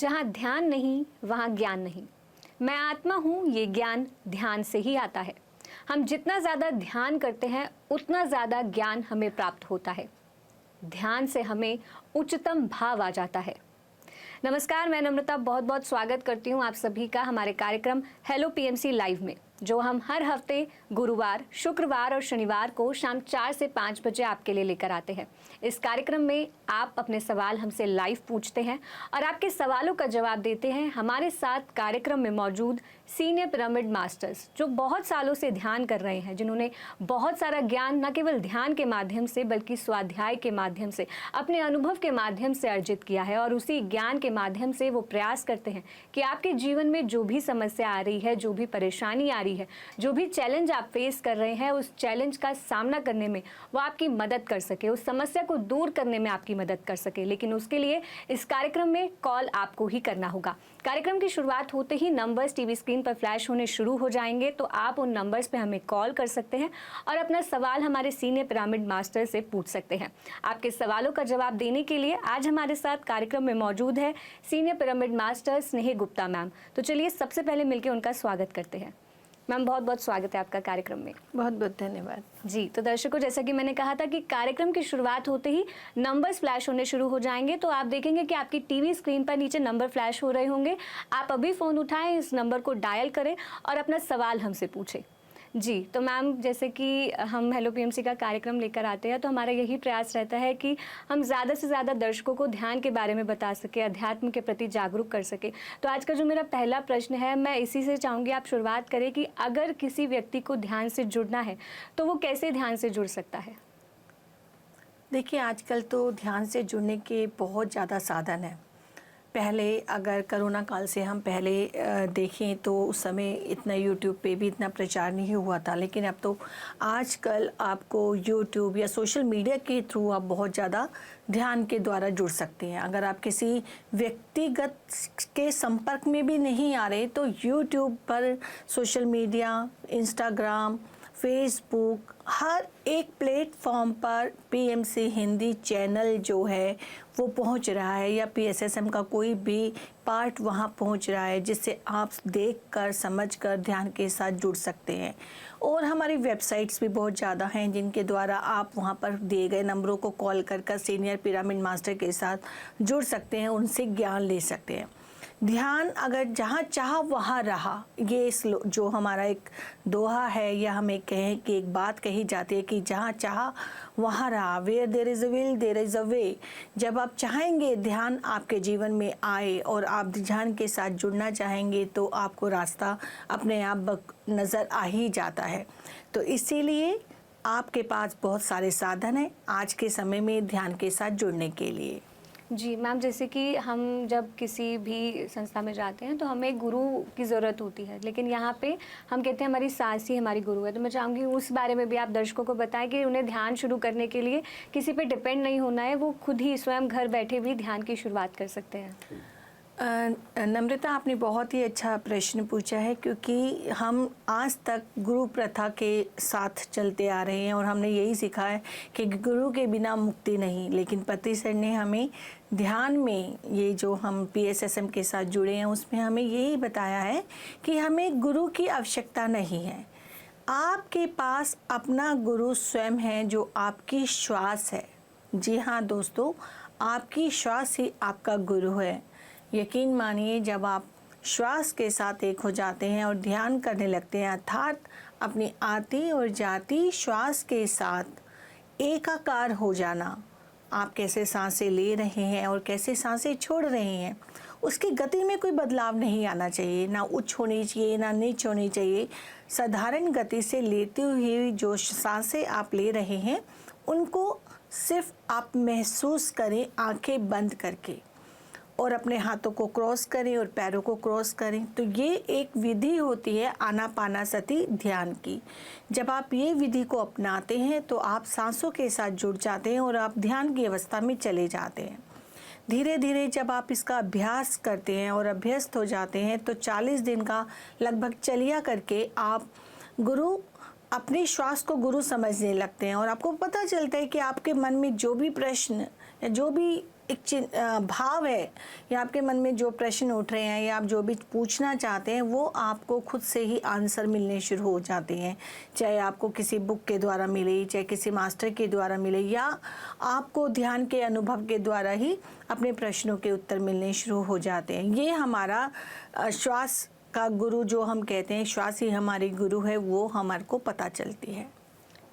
जहाँ ध्यान नहीं वहाँ ज्ञान नहीं। मैं आत्मा हूँ, ये ज्ञान ध्यान से ही आता है। हम जितना ज़्यादा ध्यान करते हैं उतना ज़्यादा ज्ञान हमें प्राप्त होता है। ध्यान से हमें उच्चतम भाव आ जाता है। नमस्कार, मैं नम्रता बहुत बहुत स्वागत करती हूँ आप सभी का हमारे कार्यक्रम हेलो पीएमसी लाइव में, जो हम हर हफ्ते गुरुवार, शुक्रवार और शनिवार को शाम 4 से 5 बजे आपके लिए लेकर आते हैं। इस कार्यक्रम में आप अपने सवाल हमसे लाइव पूछते हैं और आपके सवालों का जवाब देते हैं हमारे साथ कार्यक्रम में मौजूद सीनियर पिरामिड मास्टर्स, जो बहुत सालों से ध्यान कर रहे हैं, जिन्होंने बहुत सारा ज्ञान न केवल ध्यान के माध्यम से बल्कि स्वाध्याय के माध्यम से, अपने अनुभव के माध्यम से अर्जित किया है। और उसी ज्ञान के माध्यम से वो प्रयास करते हैं कि आपके जीवन में जो भी समस्या आ रही है, जो भी परेशानी आ रही है, जो भी चैलेंज आप फेस कर रहे हैं, उस चैलेंज का सामना करने में वो आपकी मदद कर सके, उस समस्या को दूर करने में आपकी मदद कर सके। लेकिन उसके लिए इस कार्यक्रम में कॉल आपको ही करना होगा। कार्यक्रम की शुरुआत होते ही नंबर्स टीवी स्क्रीन पर फ्लैश होने शुरू हो जाएंगे, तो आप उन नंबर्स पे हमें कॉल कर सकते हैं और अपना सवाल हमारे सीनियर पिरामिड मास्टर से पूछ सकते हैं। आपके सवालों का जवाब देने के लिए आज हमारे साथ कार्यक्रम में मौजूद है सीनियर पिरामिड मास्टर स्नेही गुप्ता मैम। तो चलिए सबसे पहले मिलकर उनका स्वागत करते हैं। मैम, बहुत बहुत स्वागत है आपका कार्यक्रम में। बहुत बहुत धन्यवाद जी। तो दर्शकों, जैसा कि मैंने कहा था कि कार्यक्रम की शुरुआत होते ही नंबर्स फ्लैश होने शुरू हो जाएंगे, तो आप देखेंगे कि आपकी टीवी स्क्रीन पर नीचे नंबर फ्लैश हो रहे होंगे। आप अभी फ़ोन उठाएं, इस नंबर को डायल करें और अपना सवाल हमसे पूछें। जी। तो मैम, जैसे कि हम हेलो पीएमसी का कार्यक्रम लेकर आते हैं, तो हमारा यही प्रयास रहता है कि हम ज़्यादा से ज़्यादा दर्शकों को ध्यान के बारे में बता सके, अध्यात्म के प्रति जागरूक कर सके। तो आज का जो मेरा पहला प्रश्न है, मैं इसी से चाहूँगी आप शुरुआत करें कि अगर किसी व्यक्ति को ध्यान से जुड़ना है तो वो कैसे ध्यान से जुड़ सकता है? देखिए, आजकल तो ध्यान से जुड़ने के बहुत ज़्यादा साधन हैं। पहले अगर कोरोना काल से हम पहले देखें तो उस समय इतना यूट्यूब पे भी इतना प्रचार नहीं हुआ था, लेकिन अब तो आजकल आपको यूट्यूब या सोशल मीडिया के थ्रू आप बहुत ज़्यादा ध्यान के द्वारा जुड़ सकते हैं। अगर आप किसी व्यक्तिगत के संपर्क में भी नहीं आ रहे तो यूट्यूब पर, सोशल मीडिया, इंस्टाग्राम, फेसबुक, हर एक प्लेटफॉर्म पर पीएमसी हिंदी चैनल जो है वो पहुंच रहा है, या पीएसएसएम का कोई भी पार्ट वहां पहुंच रहा है, जिससे आप देखकर समझकर ध्यान के साथ जुड़ सकते हैं। और हमारी वेबसाइट्स भी बहुत ज़्यादा हैं जिनके द्वारा आप वहां पर दिए गए नंबरों को कॉल कर सीनियर पिरामिड मास्टर के साथ जुड़ सकते हैं, उनसे ज्ञान ले सकते हैं। ध्यान अगर जहाँ चाह वहाँ रहा, ये जो हमारा एक दोहा है, या हमें कहें कि एक बात कही जाती है कि जहाँ चाह वहाँ रहा, where there is a will there is a way. जब आप चाहेंगे ध्यान आपके जीवन में आए और आप ध्यान के साथ जुड़ना चाहेंगे तो आपको रास्ता अपने आप नज़र आ ही जाता है। तो इसीलिए आपके पास बहुत सारे साधन हैं आज के समय में ध्यान के साथ जुड़ने के लिए। जी मैम, जैसे कि हम जब किसी भी संस्था में जाते हैं तो हमें गुरु की ज़रूरत होती है, लेकिन यहाँ पे हम कहते हैं हमारी सास ही हमारी गुरु है। तो मैं चाहूँगी उस बारे में भी आप दर्शकों को बताएं कि उन्हें ध्यान शुरू करने के लिए किसी पे डिपेंड नहीं होना है, वो खुद ही स्वयं घर बैठे भी ध्यान की शुरुआत कर सकते हैं। नम्रता, आपने बहुत ही अच्छा प्रश्न पूछा है, क्योंकि हम आज तक गुरु प्रथा के साथ चलते आ रहे हैं और हमने यही सीखा है कि गुरु के बिना मुक्ति नहीं। लेकिन पति सर ने हमें ध्यान में, ये जो हम पीएसएसएम के साथ जुड़े हैं, उसमें हमें यही बताया है कि हमें गुरु की आवश्यकता नहीं है। आपके पास अपना गुरु स्वयं है, जो आपकी श्वास है। जी हाँ दोस्तों, आपकी श्वास ही आपका गुरु है। यकीन मानिए, जब आप श्वास के साथ एक हो जाते हैं और ध्यान करने लगते हैं, अर्थात अपनी आती और जाती श्वास के साथ एकाकार हो जाना, आप कैसे सांसें ले रहे हैं और कैसे सांसें छोड़ रहे हैं, उसकी गति में कोई बदलाव नहीं आना चाहिए। ना उच्च होनी चाहिए, ना नीच होनी चाहिए। साधारण गति से लेते हुए जो सांसें आप ले रहे हैं, उनको सिर्फ आप महसूस करें आंखें बंद करके, और अपने हाथों को क्रॉस करें और पैरों को क्रॉस करें। तो ये एक विधि होती है आनापानासति ध्यान की। जब आप ये विधि को अपनाते हैं तो आप सांसों के साथ जुड़ जाते हैं और आप ध्यान की अवस्था में चले जाते हैं। धीरे धीरे जब आप इसका अभ्यास करते हैं और अभ्यस्त हो जाते हैं तो 40 दिन का लगभग चलिया करके आप अपने श्वास को गुरु समझने लगते हैं, और आपको पता चलता है कि आपके मन में जो भी प्रश्न या जो भी भाव है या आपके मन में जो प्रश्न उठ रहे हैं या आप जो भी पूछना चाहते हैं वो आपको खुद से ही आंसर मिलने शुरू हो जाते हैं। चाहे आपको किसी बुक के द्वारा मिले, चाहे किसी मास्टर के द्वारा मिले, या आपको ध्यान के अनुभव के द्वारा ही अपने प्रश्नों के उत्तर मिलने शुरू हो जाते हैं। ये हमारा श्वास का गुरु जो हम कहते हैं, श्वास ही हमारी गुरु है, वो हमारे को पता चलती है।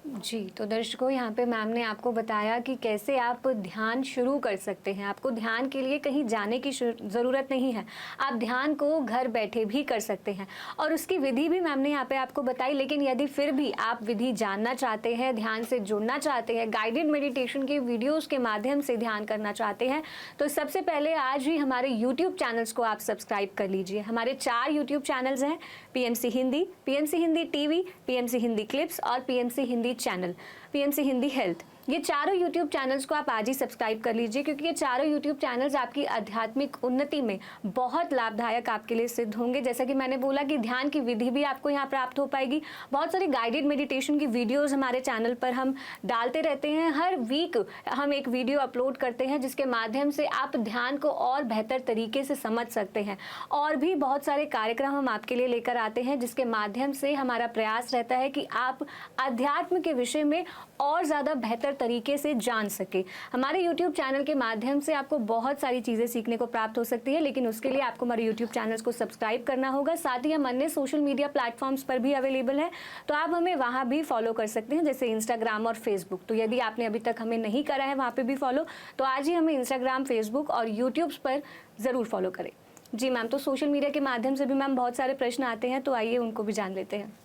जी, तो दर्शकों यहाँ पे मैम ने आपको बताया कि कैसे आप ध्यान शुरू कर सकते हैं। आपको ध्यान के लिए कहीं जाने की ज़रूरत नहीं है, आप ध्यान को घर बैठे भी कर सकते हैं और उसकी विधि भी मैम ने यहाँ पे आपको बताई। लेकिन यदि फिर भी आप विधि जानना चाहते हैं, ध्यान से जुड़ना चाहते हैं, गाइडेड मेडिटेशन के वीडियोस के माध्यम से ध्यान करना चाहते हैं, तो सबसे पहले आज ही हमारे यूट्यूब चैनल्स को आप सब्सक्राइब कर लीजिए। हमारे 4 यूट्यूब चैनल्स हैं, PMC Hindi, PMC Hindi TV, PMC Hindi clips और PMC Hindi channel, PMC Hindi health. ये चारों यूट्यूब चैनल्स को आप आज ही सब्सक्राइब कर लीजिए, क्योंकि ये चारों यूट्यूब चैनल्स आपकी आध्यात्मिक उन्नति में बहुत लाभदायक आपके लिए सिद्ध होंगे। जैसा कि मैंने बोला कि ध्यान की विधि भी आपको यहाँ प्राप्त हो पाएगी। बहुत सारी गाइडेड मेडिटेशन की वीडियोस हमारे चैनल पर हम डालते रहते हैं। हर वीक हम एक वीडियो अपलोड करते हैं जिसके माध्यम से आप ध्यान को और बेहतर तरीके से समझ सकते हैं। और भी बहुत सारे कार्यक्रम हम आपके लिए लेकर आते हैं जिसके माध्यम से हमारा प्रयास रहता है कि आप अध्यात्म के विषय में और ज़्यादा बेहतर तरीके से जान सके। हमारे YouTube चैनल के माध्यम से आपको बहुत सारी चीज़ें सीखने को प्राप्त हो सकती है, लेकिन उसके लिए आपको हमारे YouTube चैनल्स को सब्सक्राइब करना होगा। साथ ही हम अन्य सोशल मीडिया प्लेटफॉर्म्स पर भी अवेलेबल है, तो आप हमें वहाँ भी फॉलो कर सकते हैं, जैसे इंस्टाग्राम और फेसबुक। तो यदि आपने अभी तक हमें नहीं करा है वहाँ पर भी फॉलो, तो आज ही हमें इंस्टाग्राम, फेसबुक और यूट्यूब पर ज़रूर फॉलो करें। जी मैम, तो सोशल मीडिया के माध्यम से भी मैम बहुत सारे प्रश्न आते हैं, तो आइए उनको भी जान लेते हैं।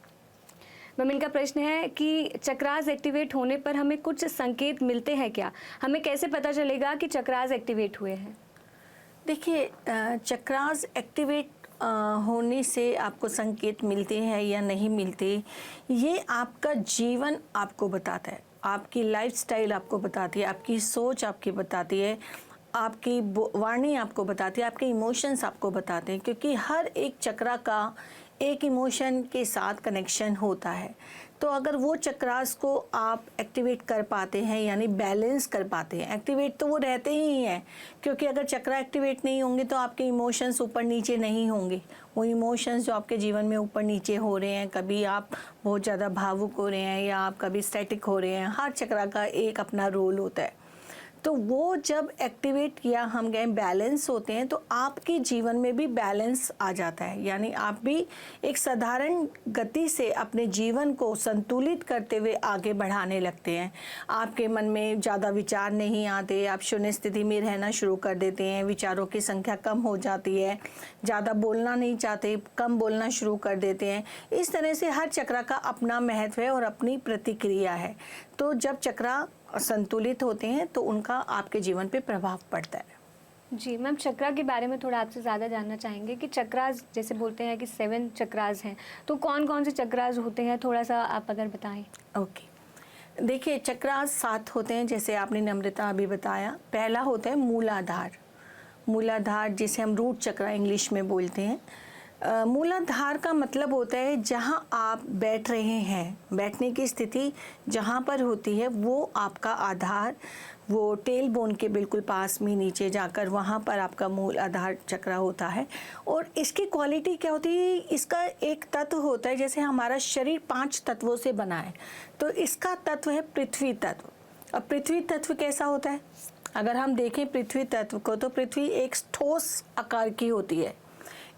मैम, इनका प्रश्न है कि चक्रास एक्टिवेट होने पर हमें कुछ संकेत मिलते हैं क्या? हमें कैसे पता चलेगा कि चक्रास एक्टिवेट हुए हैं? देखिए, चक्रास एक्टिवेट होने से आपको संकेत मिलते हैं या नहीं मिलते, ये आपका जीवन आपको बताता है, आपकी लाइफस्टाइल आपको बताती है, आपकी सोच आपकी बताती है, आपकी वाणी आपको बताती है, आपके इमोशंस आपको बताते हैं। क्योंकि हर एक चक्रा का एक इमोशन के साथ कनेक्शन होता है। तो अगर वो चक्रास को आप एक्टिवेट कर पाते हैं, यानी बैलेंस कर पाते हैं, एक्टिवेट तो वो रहते ही हैं, क्योंकि अगर चक्रा एक्टिवेट नहीं होंगे तो आपके इमोशंस ऊपर नीचे नहीं होंगे। वो इमोशंस जो आपके जीवन में ऊपर नीचे हो रहे हैं, कभी आप बहुत ज़्यादा भावुक हो रहे हैं या आप कभी स्टैटिक हो रहे हैं, हर चक्रा का एक अपना रोल होता है। तो वो जब एक्टिवेट या हम कहें बैलेंस होते हैं, तो आपके जीवन में भी बैलेंस आ जाता है, यानी आप भी एक साधारण गति से अपने जीवन को संतुलित करते हुए आगे बढ़ाने लगते हैं। आपके मन में ज़्यादा विचार नहीं आते, आप शून्य स्थिति में रहना शुरू कर देते हैं, विचारों की संख्या कम हो जाती है, ज़्यादा बोलना नहीं चाहते, कम बोलना शुरू कर देते हैं। इस तरह से हर चक्रा का अपना महत्व है और अपनी प्रतिक्रिया है। तो जब चक्रा संतुलित होते हैं तो उनका आपके जीवन पे प्रभाव पड़ता है। जी मैम, चक्रा के बारे में थोड़ा आपसे ज़्यादा जानना चाहेंगे कि चक्रास, जैसे बोलते हैं कि 7 चक्रास हैं, तो कौन कौन से चक्रास होते हैं, थोड़ा सा आप अगर बताएं। ओके, देखिए चक्रास 7 होते हैं, जैसे आपने नम्रता अभी बताया। पहला होता है मूलाधार। मूलाधार जिसे हम रूट चक्रा इंग्लिश में बोलते हैं। मूलाधार का मतलब होता है जहाँ आप बैठ रहे हैं, बैठने की स्थिति जहाँ पर होती है वो आपका आधार, वो टेल बोन के बिल्कुल पास में नीचे जाकर वहाँ पर आपका मूल आधार चक्रा होता है। और इसकी क्वालिटी क्या होती है, इसका एक तत्व होता है, जैसे हमारा शरीर 5 तत्वों से बना है, तो इसका तत्व है पृथ्वी तत्व। अब पृथ्वी तत्व कैसा होता है, अगर हम देखें पृथ्वी तत्व को, तो पृथ्वी एक ठोस आकार की होती है,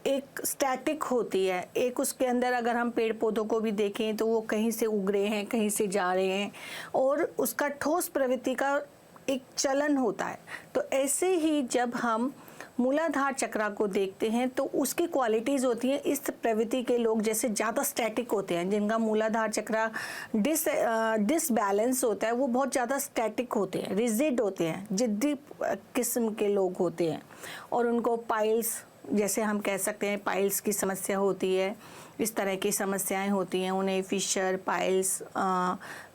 एक स्टैटिक होती है, एक उसके अंदर अगर हम पेड़ पौधों को भी देखें तो वो कहीं से उग रहे हैं, कहीं से जा रहे हैं, और उसका ठोस प्रवृत्ति का एक चलन होता है। तो ऐसे ही जब हम मूलाधार चक्रा को देखते हैं तो उसकी क्वालिटीज़ होती हैं, इस प्रवृत्ति के लोग जैसे ज़्यादा स्टैटिक होते हैं, जिनका मूलाधार चक्रा डिसबैलेंस होता है, वो बहुत ज़्यादा स्टैटिक होते हैं, रिजिड होते हैं, जिद्दी किस्म के लोग होते हैं, और उनको पाइल्स, जैसे हम कह सकते हैं पाइल्स की समस्या होती है, इस तरह की समस्याएं होती हैं उन्हें, फिशर, पाइल्स,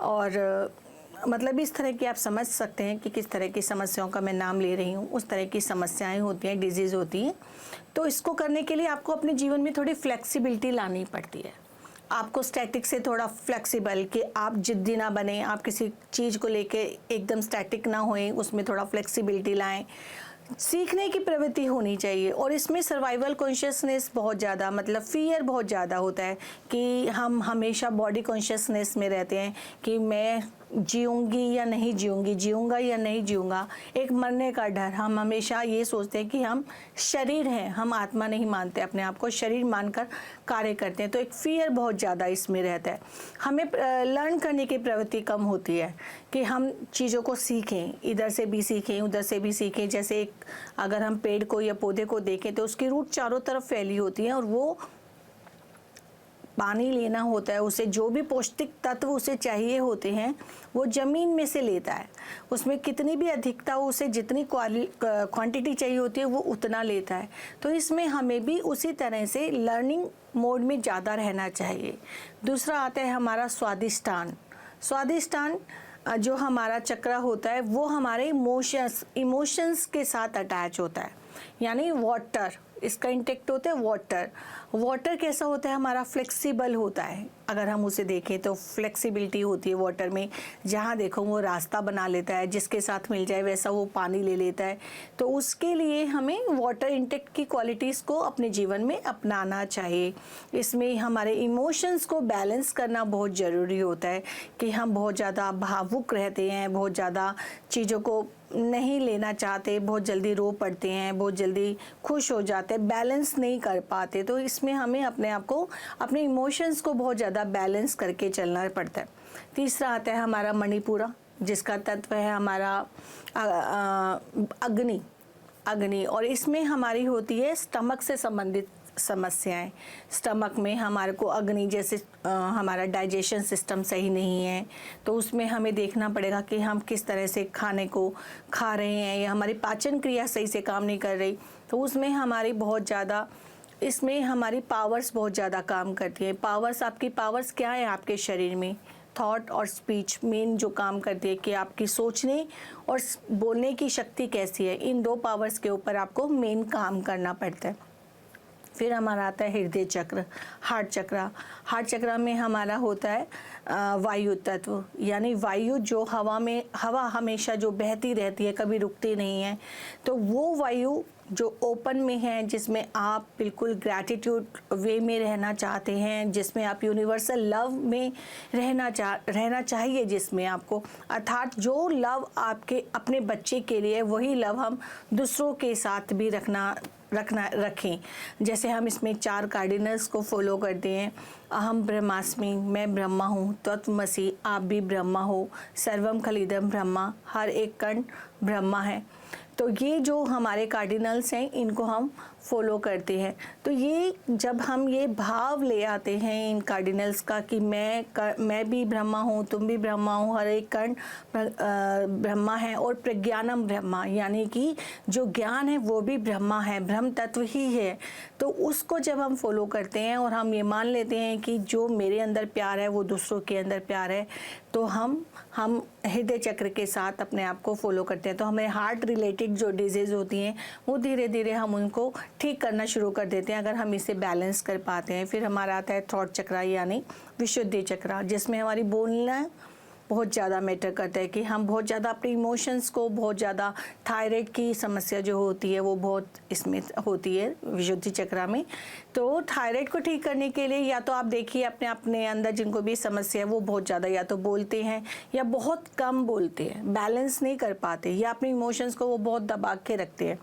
और मतलब इस तरह की आप समझ सकते हैं कि किस तरह की समस्याओं का मैं नाम ले रही हूँ, उस तरह की समस्याएं होती हैं, डिजीज़ होती हैं। तो इसको करने के लिए आपको अपने जीवन में थोड़ी फ्लेक्सिबिलिटी लानी पड़ती है। आपको स्टैटिक से थोड़ा फ्लेक्सिबल, कि आप जिद्दी ना बने, आप किसी चीज़ को लेके एकदम स्टैटिक ना होएं, उसमें थोड़ा फ्लेक्सिबिलिटी लाएं। सीखने की प्रवृत्ति होनी चाहिए। और इसमें सर्वाइवल कॉन्शियसनेस बहुत ज़्यादा, मतलब फ़ियर बहुत ज़्यादा होता है कि हम हमेशा बॉडी कॉन्शियसनेस में रहते हैं कि मैं जीऊँगी या नहीं जीऊँगी, जीऊँगा या नहीं जीऊँगा, एक मरने का डर। हम हमेशा ये सोचते हैं कि हम शरीर हैं, हम आत्मा नहीं मानते अपने आप को, शरीर मानकर कार्य करते हैं। तो एक फ़ियर बहुत ज़्यादा इसमें रहता है। हमें लर्न करने की प्रवृत्ति कम होती है कि हम चीज़ों को सीखें, इधर से भी सीखें, उधर से भी सीखें। जैसे एक अगर हम पेड़ को या पौधे को देखें तो उसकी रूट चारों तरफ फैली होती है और वो पानी लेना होता है, उसे जो भी पौष्टिक तत्व उसे चाहिए होते हैं वो ज़मीन में से लेता है। उसमें कितनी भी अधिकता हो, उसे जितनी क्वांटिटी चाहिए होती है वो उतना लेता है। तो इसमें हमें भी उसी तरह से लर्निंग मोड में ज़्यादा रहना चाहिए। दूसरा आता है हमारा स्वादिष्टान। स्वादिष्टान जो हमारा चक्र होता है वो हमारे इमोशंस के साथ अटैच होता है, यानी वाटर, इसका इंटेक्ट होता है वाटर। वाटर कैसा होता है, हमारा फ्लेक्सिबल होता है। अगर हम उसे देखें तो फ्लेक्सिबिलिटी होती है वाटर में, जहाँ देखो वो रास्ता बना लेता है, जिसके साथ मिल जाए वैसा वो पानी ले लेता है। तो उसके लिए हमें वाटर इंटेक्ट की क्वालिटीज़ को अपने जीवन में अपनाना चाहिए। इसमें हमारे इमोशंस को बैलेंस करना बहुत ज़रूरी होता है कि हम बहुत ज़्यादा भावुक रहते हैं, बहुत ज़्यादा चीज़ों को नहीं लेना चाहते, बहुत जल्दी रो पड़ते हैं, बहुत जल्दी खुश हो जाते हैं, बैलेंस नहीं कर पाते। तो इसमें हमें अपने आप को, अपने इमोशंस को बहुत ज़्यादा बैलेंस करके चलना पड़ता है। तीसरा आता है हमारा मणिपुरा, जिसका तत्व है हमारा अग्नि। और इसमें हमारी होती है स्टमक से संबंधित समस्याएं। स्टमक में हमारे को अग्नि, जैसे हमारा डाइजेशन सिस्टम सही नहीं है तो उसमें हमें देखना पड़ेगा कि हम किस तरह से खाने को खा रहे हैं, या हमारी पाचन क्रिया सही से काम नहीं कर रही। तो उसमें हमारी बहुत ज़्यादा, इसमें हमारी पावर्स बहुत ज़्यादा काम करती है। पावर्स, आपकी पावर्स क्या है आपके शरीर में? थॉट और स्पीच मेन जो काम करती है कि आपकी सोचने और बोलने की शक्ति कैसी है। इन दो पावर्स के ऊपर आपको मेन काम करना पड़ता है। फिर हमारा आता है हृदय चक्र, हार्ट चक्र। हार्ट चक्र में हमारा होता है वायु तत्व, यानी वायु जो हवा हमेशा जो बहती रहती है, कभी रुकती नहीं है। तो वो वायु जो ओपन में है, जिसमें आप बिल्कुल ग्रैटिट्यूड वे में रहना चाहते हैं, जिसमें आप यूनिवर्सल लव में रहना चाहिए, जिसमें आपको, अर्थात जो लव आपके अपने बच्चे के लिए, वही लव हम दूसरों के साथ भी रखें। जैसे हम इसमें 4 कार्डिनल्स को फॉलो करते हैं। अहम ब्रह्मास्मि, मैं ब्रह्मा हूँ। तत्वमसि, आप भी ब्रह्मा हो। सर्वम खलिदम ब्रह्मा, हर एक कण ब्रह्मा है। तो ये जो हमारे कार्डिनल्स हैं, इनको हम फॉलो करते हैं। तो ये जब हम ये भाव ले आते हैं इन कार्डिनल्स का कि मैं भी ब्रह्मा हूँ, तुम भी ब्रह्मा हो, हर एक कण ब्रह्मा है, और प्रज्ञानम ब्रह्मा, यानी कि जो ज्ञान है वो भी ब्रह्मा है, ब्रह्म तत्व ही है। तो उसको जब हम फॉलो करते हैं और हम ये मान लेते हैं कि जो मेरे अंदर प्यार है वो दूसरों के अंदर प्यार है, तो हम हृदय चक्र के साथ अपने आप को फॉलो करते हैं। तो हमें हार्ट रिलेटेड जो डिजीज़ होती हैं वो धीरे धीरे हम उनको ठीक करना शुरू कर देते हैं, अगर हम इसे बैलेंस कर पाते हैं। फिर हमारा आता है थॉट चक्र, यानी विशुद्धि चक्र, जिसमें हमारी बोलना बहुत ज़्यादा मैटर करता है कि हम बहुत ज़्यादा अपने इमोशंस को, बहुत ज़्यादा थायराइड की समस्या जो होती है वो बहुत इसमें होती है विशुद्धि चक्र में। तो थायराइड को ठीक करने के लिए या तो आप देखिए अपने अंदर जिनको भी समस्या है वो बहुत ज़्यादा या तो बोलते हैं या बहुत कम बोलते हैं, बैलेंस नहीं कर पाते, या अपने इमोशंस को वो बहुत दबा के रखते हैं।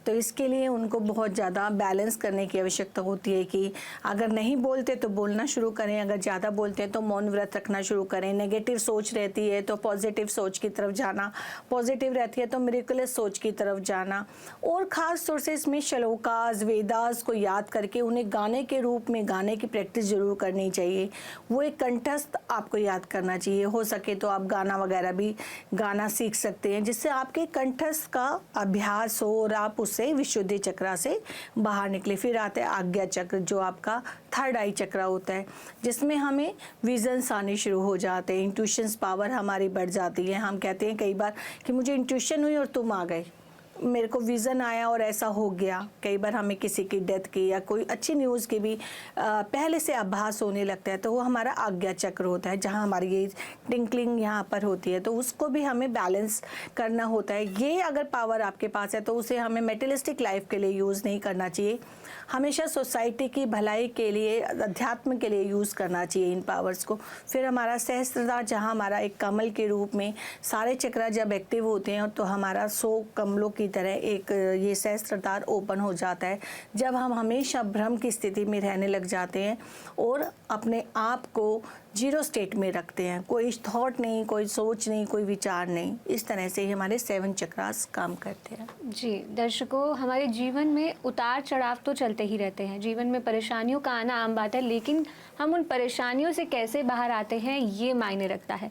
तो इसके लिए उनको बहुत ज़्यादा बैलेंस करने की आवश्यकता होती है कि अगर नहीं बोलते तो बोलना शुरू करें, अगर ज़्यादा बोलते हैं तो मौन व्रत रखना शुरू करें। नेगेटिव सोच रहती है तो पॉजिटिव सोच की तरफ जाना, पॉजिटिव रहती है तो मिरेकुलस सोच की तरफ जाना। और ख़ास तौर से इसमें श्लोकास, वेदास को याद करके उन्हें गाने के रूप में गाने की प्रैक्टिस ज़रूर करनी चाहिए। वो एक कंठस्थ आपको याद करना चाहिए। हो सके तो आप गाना वगैरह भी गाना सीख सकते हैं, जिससे आपके कंठस्थ का अभ्यास हो और आप से विशुद्धि चक्र से बाहर निकले। फिर आता है आज्ञा चक्र, जो आपका थर्ड आई चक्र होता है, जिसमें हमें विजन्स आने शुरू हो जाते हैं, इंट्यूशंस पावर हमारी बढ़ जाती है। हम कहते हैं कई बार कि मुझे इंट्यूशन हुई और तुम आ गए, मेरे को विज़न आया और ऐसा हो गया। कई बार हमें किसी की डेथ की या कोई अच्छी न्यूज़ की भी पहले से आभास होने लगता है, तो वो हमारा आज्ञा चक्र होता है, जहाँ हमारी ये टिंकलिंग यहाँ पर होती है, तो उसको भी हमें बैलेंस करना होता है। ये अगर पावर आपके पास है तो उसे हमें मेटेरियलिस्टिक लाइफ के लिए यूज़ नहीं करना चाहिए, हमेशा सोसाइटी की भलाई के लिए, अध्यात्म के लिए यूज़ करना चाहिए इन पावर्स को। फिर हमारा सहस्त्रधार, जहाँ हमारा एक कमल के रूप में सारे चक्र जब एक्टिव होते हैं तो हमारा 100 कमलों की तरह एक ये सहस्त्रधार ओपन हो जाता है, जब हम हमेशा भ्रम की स्थिति में रहने लग जाते हैं और अपने आप को जीरो स्टेट में रखते हैं। कोई थॉट नहीं, कोई सोच नहीं, कोई विचार नहीं। इस तरह से ही हमारे 7 चक्रास काम करते हैं। जी दर्शकों, हमारे जीवन में उतार चढ़ाव तो चलते ही रहते हैं, जीवन में परेशानियों का आना आम बात है, लेकिन हम उन परेशानियों से कैसे बाहर आते हैं ये मायने रखता है।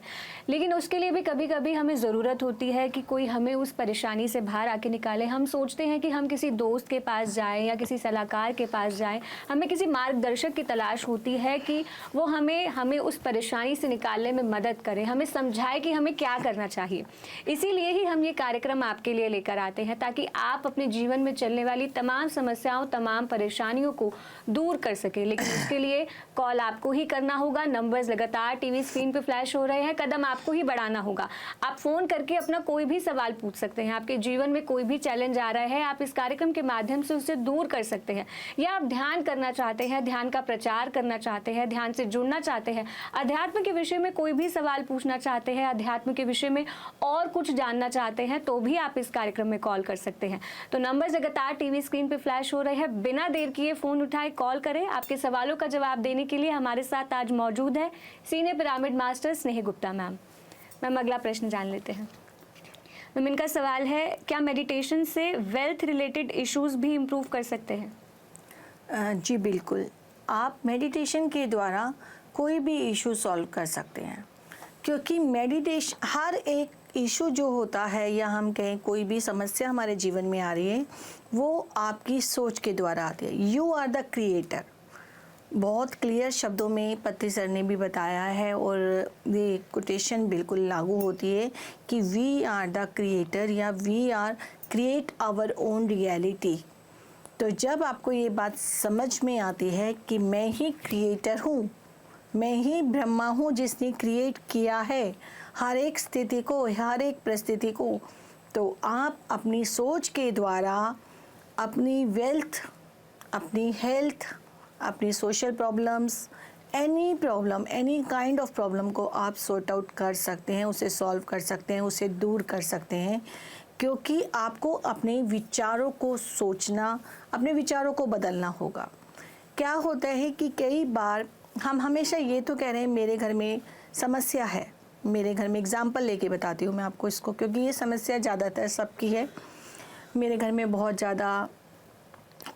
लेकिन उसके लिए भी कभी कभी हमें ज़रूरत होती है कि कोई हमें उस परेशानी से बाहर आके निकाले। हम सोचते हैं कि हम किसी दोस्त के पास जाएं या किसी सलाहकार के पास जाएं, हमें किसी मार्गदर्शक की तलाश होती है कि वो हमें उस परेशानी से निकालने में मदद करे, हमें समझाए कि हमें क्या करना चाहिए। इसीलिए ही हम ये कार्यक्रम आपके लिए लेकर आते हैं, ताकि आप अपने जीवन में चलने वाली तमाम समस्याओं, तमाम परेशानियों को दूर कर सके। लेकिन उसके लिए कॉल आपको ही करना होगा। नंबर्स लगातार टीवी स्क्रीन पे फ्लैश हो रहे हैं, कदम आपको ही बढ़ाना होगा। आप फोन करके अपना कोई भी सवाल पूछ सकते हैं। आपके जीवन में कोई भी चैलेंज आ रहा है, आप इस कार्यक्रम के माध्यम से उसे दूर कर सकते हैं। या आप ध्यान करना चाहते हैं, ध्यान का प्रचार करना चाहते हैं, ध्यान से जुड़ना चाहते हैं, अध्यात्म के विषय में कोई भी सवाल पूछना चाहते हैं, अध्यात्म के विषय में और कुछ जानना चाहते हैं, तो भी आप इस कार्यक्रम में कॉल कर सकते हैं। तो नंबर्स लगातार टीवी स्क्रीन पे फ्लैश हो रहे हैं, बिना देर किए फोन उठाए, कॉल करें। आपके सवालों का जवाब देने के लिए हमारे साथ आज मौजूद है सीनियर पिरामिड मास्टर स्नेह गुप्ता मैम। मैम, अगला प्रश्न जान लेते हैं। मैम, इनका सवाल है, क्या मेडिटेशन से वेल्थ रिलेटेड इश्यूज भी इम्प्रूव कर सकते हैं? जी बिल्कुल, आप मेडिटेशन के द्वारा कोई भी इशू सॉल्व कर सकते हैं, क्योंकि मेडिटेशन, हर एक इशू जो होता है या हम कहें कोई भी समस्या हमारे जीवन में आ रही है, वो आपकी सोच के द्वारा आती है। यू आर द क्रिएटर, बहुत क्लियर शब्दों में पत्ती सर ने भी बताया है, और ये कोटेशन बिल्कुल लागू होती है कि वी आर द क्रिएटर या we are create our own reality. तो जब आपको ये बात समझ में आती है कि मैं ही क्रिएटर हूँ, मैं ही ब्रह्मा हूँ जिसने क्रिएट किया है हर एक स्थिति को, हर एक परिस्थिति को, तो आप अपनी सोच के द्वारा अपनी वेल्थ, अपनी हेल्थ, अपनी social problems, any problem, any kind of problem को आप सॉर्ट आउट कर सकते हैं, उसे सॉल्व कर सकते हैं, उसे दूर कर सकते हैं। क्योंकि आपको अपने विचारों को सोचना, अपने विचारों को बदलना होगा। क्या होता है कि कई बार हम हमेशा ये तो कह रहे हैं मेरे घर में समस्या है, मेरे घर में एग्जाम्पल लेके बताती हूँ मैं आपको इसको, क्योंकि ये समस्या ज़्यादातर सबकी है। मेरे घर में बहुत ज़्यादा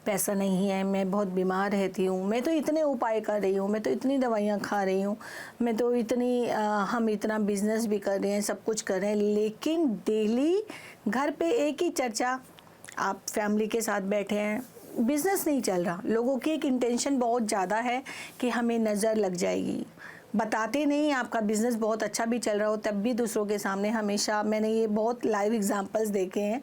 पैसा नहीं है, मैं बहुत बीमार रहती हूँ, मैं तो इतने उपाय कर रही हूँ, मैं तो इतनी दवाइयाँ खा रही हूँ, मैं तो इतनी हम इतना बिजनेस भी कर रहे हैं, सब कुछ कर रहे हैं, लेकिन डेली घर पे एक ही चर्चा, आप फैमिली के साथ बैठे हैं, बिजनेस नहीं चल रहा। लोगों की एक इंटेंशन बहुत ज़्यादा है कि हमें नज़र लग जाएगी, बताते नहीं आपका बिज़नेस बहुत अच्छा भी चल रहा हो, तब भी दूसरों के सामने हमेशा, मैंने ये बहुत लाइव एग्जांपल्स देखे हैं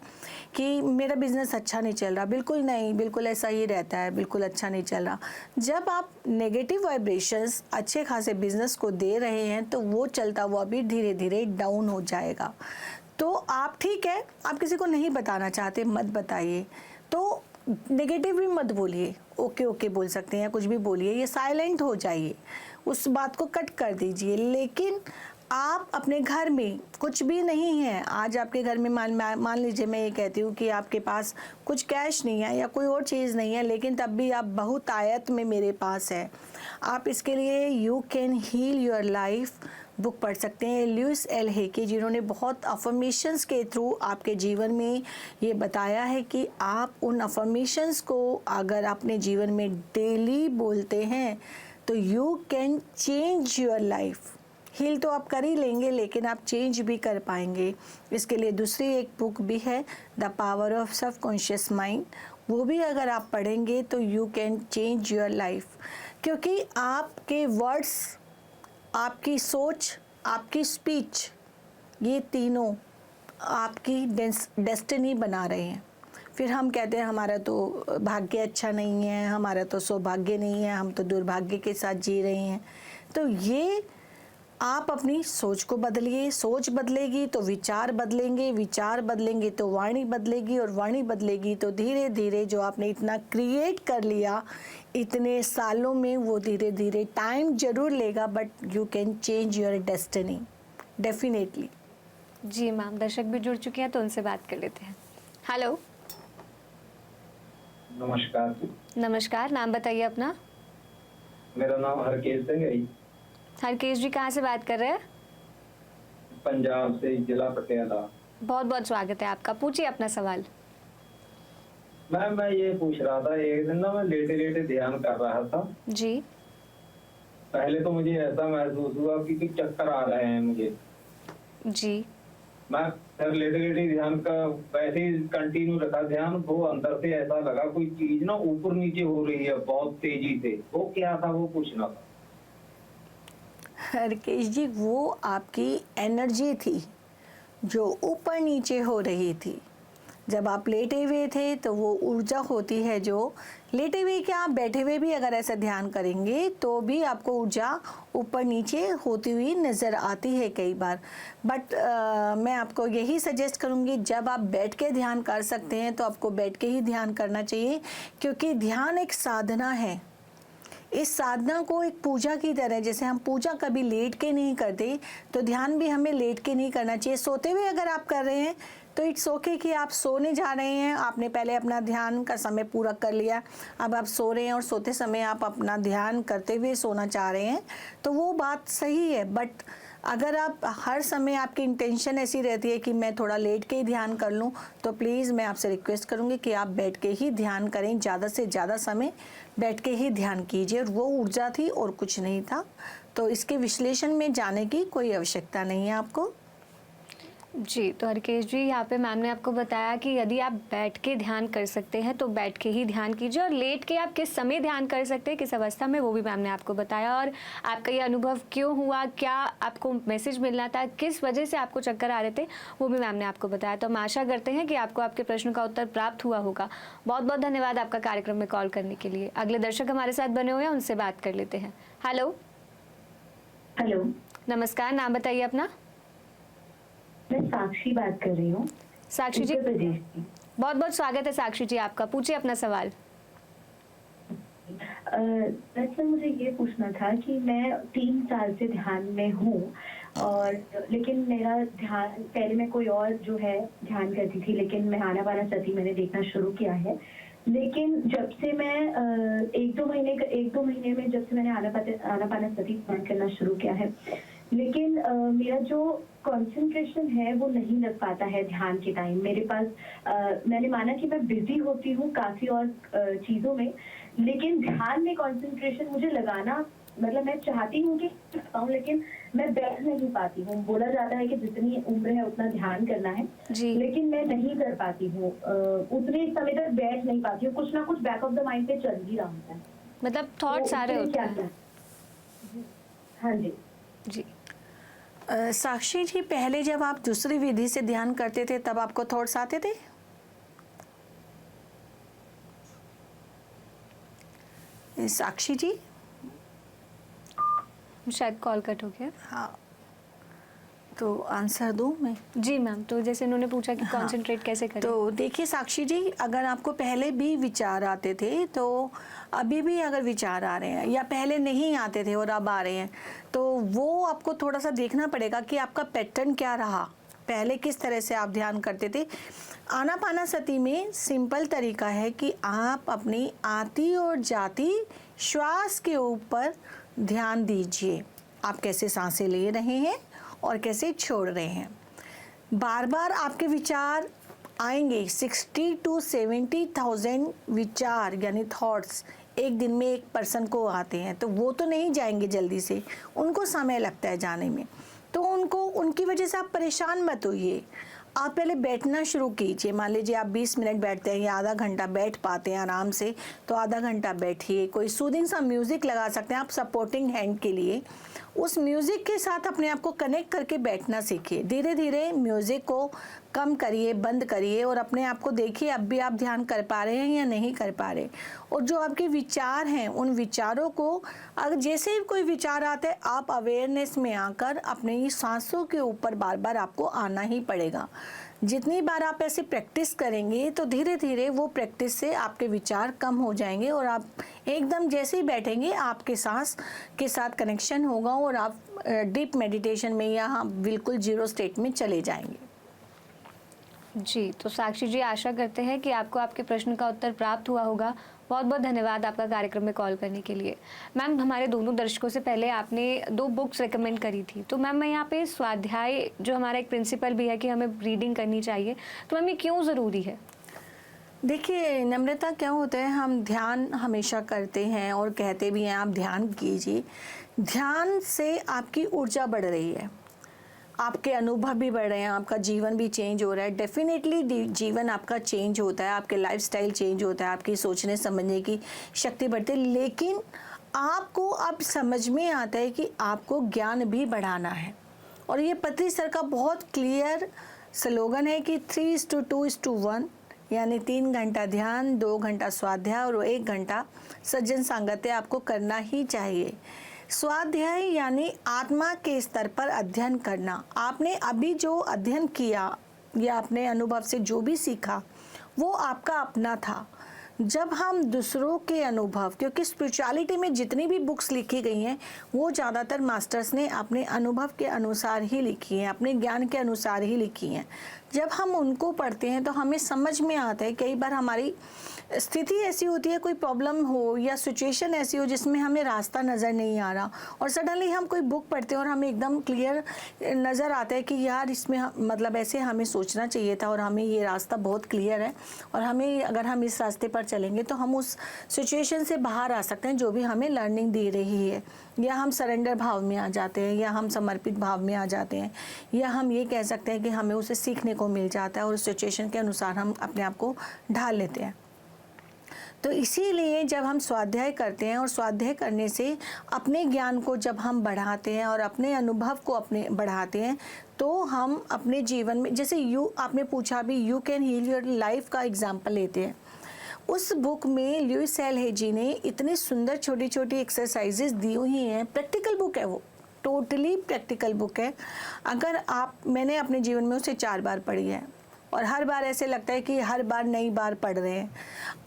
कि मेरा बिज़नेस अच्छा नहीं चल रहा। बिल्कुल नहीं, बिल्कुल ऐसा ही रहता है, बिल्कुल अच्छा नहीं चल रहा। जब आप नेगेटिव वाइब्रेशंस अच्छे खासे बिज़नेस को दे रहे हैं, तो वो चलता हुआ भी धीरे धीरे डाउन हो जाएगा। तो आप, ठीक है, आप किसी को नहीं बताना चाहते, मत बताइए, तो नेगेटिव भी मत बोलिए, ओके ओके बोल सकते हैं, कुछ भी बोलिए, ये साइलेंट हो जाइए, उस बात को कट कर दीजिए। लेकिन आप अपने घर में कुछ भी नहीं है, आज आपके घर में मान लीजिए मैं ये कहती हूँ कि आपके पास कुछ कैश नहीं है या कोई और चीज़ नहीं है, लेकिन तब भी आप बहुत आयत में मेरे पास है। आप इसके लिए you can heal your life book पढ़ सकते हैं, लुइस एल हे की, जिन्होंने बहुत अफर्मेशंस के थ्रू आपके जीवन में ये बताया है कि आप उन अफर्मेशंस को अगर अपने जीवन में डेली बोलते हैं तो you can change your life. Heal तो आप कर ही लेंगे, लेकिन आप चेंज भी कर पाएंगे। इसके लिए दूसरी एक बुक भी है, the power of subconscious mind, वो भी अगर आप पढ़ेंगे तो you can change your life. क्योंकि आपके वर्ड्स, आपकी सोच, आपकी स्पीच, ये तीनों आपकी डेस्टिनी बना रहे हैं। फिर हम कहते हैं हमारा तो भाग्य अच्छा नहीं है, हमारा तो सौभाग्य नहीं है, हम तो दुर्भाग्य के साथ जी रहे हैं। तो ये आप अपनी सोच को बदलिए, सोच बदलेगी तो विचार बदलेंगे, विचार बदलेंगे तो वाणी बदलेगी, और वाणी बदलेगी तो धीरे धीरे जो आपने इतना क्रिएट कर लिया इतने सालों में, वो धीरे धीरे टाइम जरूर लेगा, but you can change your destiny definitely. जी मैम, दर्शक भी जुड़ चुके हैं तो उनसे बात कर लेते हैं। हेलो। नमस्कार। नमस्कार, नाम बताइए अपना। मेरा नाम हरकेश सिंह है। हरकेश जी, कहाँ से बात कर रहे हैं? पंजाब से, जिला पटियाला। बहुत बहुत स्वागत है आपका, पूछिए अपना सवाल। मैम मैं ये पूछ रहा था, एक दिन ना मैं लेटे लेटे ध्यान कर रहा था। जी पहले तो मुझे ऐसा महसूस हुआ कि कुछ चक्कर आ रहे हैं मुझे। जी। मैं फिर लेटे लेटे ध्यान का वैसे ही कंटिन्यू रखा ध्यान, वो अंदर से ऐसा लगा कोई चीज ना ऊपर नीचे हो रही है बहुत तेजी से। वो क्या था, वो पूछना था। हरकेश जी, वो आपकी एनर्जी थी जो ऊपर नीचे हो रही थी। जब आप लेटे हुए थे तो वो ऊर्जा होती है जो लेटे हुए, क्या आप बैठे हुए भी अगर ऐसा ध्यान करेंगे तो भी आपको ऊर्जा ऊपर नीचे होती हुई नज़र आती है कई बार। बट मैं आपको यही सजेस्ट करूँगी, जब आप बैठ के ध्यान कर सकते हैं तो आपको बैठ के ही ध्यान करना चाहिए, क्योंकि ध्यान एक साधना है। इस साधना को एक पूजा की तरह, जैसे हम पूजा कभी लेट के नहीं करते, तो ध्यान भी हमें लेट के नहीं करना चाहिए। सोते हुए अगर आप कर रहे हैं तो इट्स ओके कि आप सोने जा रहे हैं, आपने पहले अपना ध्यान का समय पूरा कर लिया, अब आप सो रहे हैं और सोते समय आप अपना ध्यान करते हुए सोना चाह रहे हैं, तो वो बात सही है। बट अगर आप हर समय आपकी इंटेंशन ऐसी रहती है कि मैं थोड़ा लेट के ही ध्यान कर लूँ, तो प्लीज़ मैं आपसे रिक्वेस्ट करूँगी कि आप बैठ के ही ध्यान करें, ज़्यादा से ज़्यादा समय बैठ के ही ध्यान कीजिए। और वो ऊर्जा थी और कुछ नहीं था, तो इसके विश्लेषण में जाने की कोई आवश्यकता नहीं है आपको। जी, तो हरकेश जी, यहाँ पे मैम ने आपको बताया कि यदि आप बैठ के ध्यान कर सकते हैं तो बैठ के ही ध्यान कीजिए, और लेट के आप किस समय ध्यान कर सकते हैं, किस अवस्था में, वो भी मैम ने आपको बताया। और आपका ये अनुभव क्यों हुआ, क्या आपको मैसेज मिलना था, किस वजह से आपको चक्कर आ रहे थे, वो भी मैम ने आपको बताया। तो हम आशा करते हैं कि आपको आपके प्रश्न का उत्तर प्राप्त हुआ होगा। बहुत बहुत धन्यवाद आपका कार्यक्रम में कॉल करने के लिए। अगले दर्शक हमारे साथ बने हुए हैं, उनसे बात कर लेते हैं। हेलो। हेलो, नमस्कार, नाम बताइए अपना। मैं साक्षी बात कर रही हूँ, साक्षी जी, उत्तर प्रदेश की। बहुत बहुत स्वागत है साक्षी जी आपका, पूछिए अपना सवाल। दरअसल मुझे ये पूछना था कि मैं 3 साल से ध्यान में हूँ, और लेकिन मेरा ध्यान, पहले मैं कोई और जो है ध्यान करती थी, लेकिन मैं आनापानसती मैंने देखना शुरू किया है। लेकिन जब से मैं 1-2 महीने में जब से मैंने आनापानसती ध्यान करना शुरू किया है, लेकिन मेरा जो कंसंट्रेशन है वो नहीं लग पाता है ध्यान के टाइम। मेरे पास मैंने माना कि मैं बिजी होती हूँ काफी और चीजों में, लेकिन ध्यान में कंसंट्रेशन मुझे लगाना, मतलब मैं चाहती हूँ कि लेकिन मैं बैठ नहीं पाती हूँ। बोला जाता है कि जितनी उम्र है उतना ध्यान करना है जी। लेकिन मैं नहीं कर पाती हूँ, उतने समय तक बैठ नहीं पाती हूँ। कुछ ना कुछ बैक ऑफ द माइंड पे चल ही रहा होता है, मतलब थॉट्स आ रहे होते हैं। हाँ जी। जी। साक्षी जी, पहले जब आप दूसरी विधि से ध्यान करते थे तब आपको थॉट्स आते थे? साक्षी जी, शायद कॉल कट हो गया। हाँ, तो आंसर दूं मैं? जी मैम, तो जैसे उन्होंने पूछा कि कंसंट्रेट कैसे करें। तो देखिए साक्षी जी, अगर आपको पहले भी विचार आते थे, तो अभी भी अगर विचार आ रहे हैं, या पहले नहीं आते थे और अब आ रहे हैं, तो वो आपको थोड़ा सा देखना पड़ेगा कि आपका पैटर्न क्या रहा, पहले किस तरह से आप ध्यान करते थे। आनापानसती में सिंपल तरीका है कि आप अपनी आती और जाती श्वास के ऊपर ध्यान दीजिए। आप कैसे सांसें ले रहे हैं और कैसे छोड़ रहे हैं। बार बार आपके विचार आएंगे, 60 to 70,000 विचार यानी थॉट्स एक दिन में एक पर्सन को आते हैं, तो वो तो नहीं जाएंगे जल्दी से, उनको समय लगता है जाने में। तो उनकी वजह से आप परेशान मत होइए। आप पहले बैठना शुरू कीजिए। मान लीजिए आप 20 मिनट बैठते हैं या आधा घंटा बैठ पाते हैं आराम से, तो आधा घंटा बैठिए। कोई सूदिंग सा म्यूज़िक लगा सकते हैं आप सपोर्टिंग हैंड के लिए। उस म्यूज़िक के साथ अपने आप को कनेक्ट करके बैठना सीखिए। धीरे धीरे म्यूज़िक को कम करिए, बंद करिए और अपने आप को देखिए अब भी आप ध्यान कर पा रहे हैं या नहीं कर पा रहे। और जो आपके विचार हैं उन विचारों को, अगर जैसे ही कोई विचार आता है आप अवेयरनेस में आकर अपने ही सांसों के ऊपर बार बार आपको आना ही पड़ेगा। जितनी बार आप ऐसे प्रैक्टिस करेंगे तो धीरे धीरे वो प्रैक्टिस से आपके विचार कम हो जाएंगे और आप एकदम जैसे ही बैठेंगे आपके सांस के साथ कनेक्शन होगा और आप डीप मेडिटेशन में या बिल्कुल जीरो स्टेट में चले जाएंगे। जी, तो साक्षी जी, आशा करते हैं कि आपको आपके प्रश्न का उत्तर प्राप्त हुआ होगा। बहुत बहुत धन्यवाद आपका कार्यक्रम में कॉल करने के लिए। मैम, हमारे दोनों दर्शकों से पहले आपने 2 बुक्स रेकमेंड करी थी, तो मैम मैं यहाँ पे स्वाध्याय जो हमारा एक प्रिंसिपल भी है कि हमें रीडिंग करनी चाहिए, तो मैम ये क्यों ज़रूरी है? देखिए नम्रता, क्या होता है, हम ध्यान हमेशा करते हैं और कहते भी हैं आप ध्यान कीजिए। ध्यान से आपकी ऊर्जा बढ़ रही है, आपके अनुभव भी बढ़ रहे हैं, आपका जीवन भी चेंज हो रहा है। डेफिनेटली जीवन आपका चेंज होता है, आपके लाइफस्टाइल चेंज होता है, आपकी सोचने समझने की शक्ति बढ़ती है। लेकिन आपको अब समझ में आता है कि आपको ज्ञान भी बढ़ाना है। और ये पतंजलि सर का बहुत क्लियर स्लोगन है कि 3:2:1, यानी 3 घंटा ध्यान, 2 घंटा स्वाध्याय और 1 घंटा सज्जन सांगत्य आपको करना ही चाहिए। स्वाध्याय यानी आत्मा के स्तर पर अध्ययन करना। आपने अभी जो अध्ययन किया या अपने अनुभव से जो भी सीखा वो आपका अपना था। जब हम दूसरों के अनुभव, क्योंकि स्पिरिचुअलिटी में जितनी भी बुक्स लिखी गई हैं वो ज़्यादातर मास्टर्स ने अपने अनुभव के अनुसार ही लिखी हैं, अपने ज्ञान के अनुसार ही लिखी हैं। जब हम उनको पढ़ते हैं तो हमें समझ में आता है। कई बार हमारी स्थिति ऐसी होती है, कोई प्रॉब्लम हो या सिचुएशन ऐसी हो जिसमें हमें रास्ता नज़र नहीं आ रहा, और सडनली हम कोई बुक पढ़ते हैं और हमें एकदम क्लियर नज़र आता है कि यार इसमें मतलब ऐसे हमें सोचना चाहिए था और हमें ये रास्ता बहुत क्लियर है और हमें, अगर हम इस रास्ते पर चलेंगे तो हम उस सिचुएशन से बाहर आ सकते हैं जो भी हमें लर्निंग दे रही है। या हम सरेंडर भाव में आ जाते हैं, या हम समर्पित भाव में आ जाते हैं, या हम ये कह सकते हैं कि हमें उसे सीखने को मिल जाता है और उस सिचुएशन के अनुसार हम अपने आप को ढाल लेते हैं। तो इसीलिए जब हम स्वाध्याय करते हैं और स्वाध्याय करने से अपने ज्ञान को जब हम बढ़ाते हैं और अपने अनुभव को अपने बढ़ाते हैं, तो हम अपने जीवन में, जैसे आपने पूछा भी, you can heal your life का एग्जाम्पल लेते हैं। उस बुक में लुइस एल हे जी ने इतनी सुंदर छोटी छोटी एक्सरसाइजेज दी हुई हैं। प्रैक्टिकल बुक है, वो टोटली प्रैक्टिकल बुक है। अगर मैंने अपने जीवन में उसे 4 बार पढ़ी है और हर बार ऐसे लगता है कि हर बार नई बार पढ़ रहे हैं।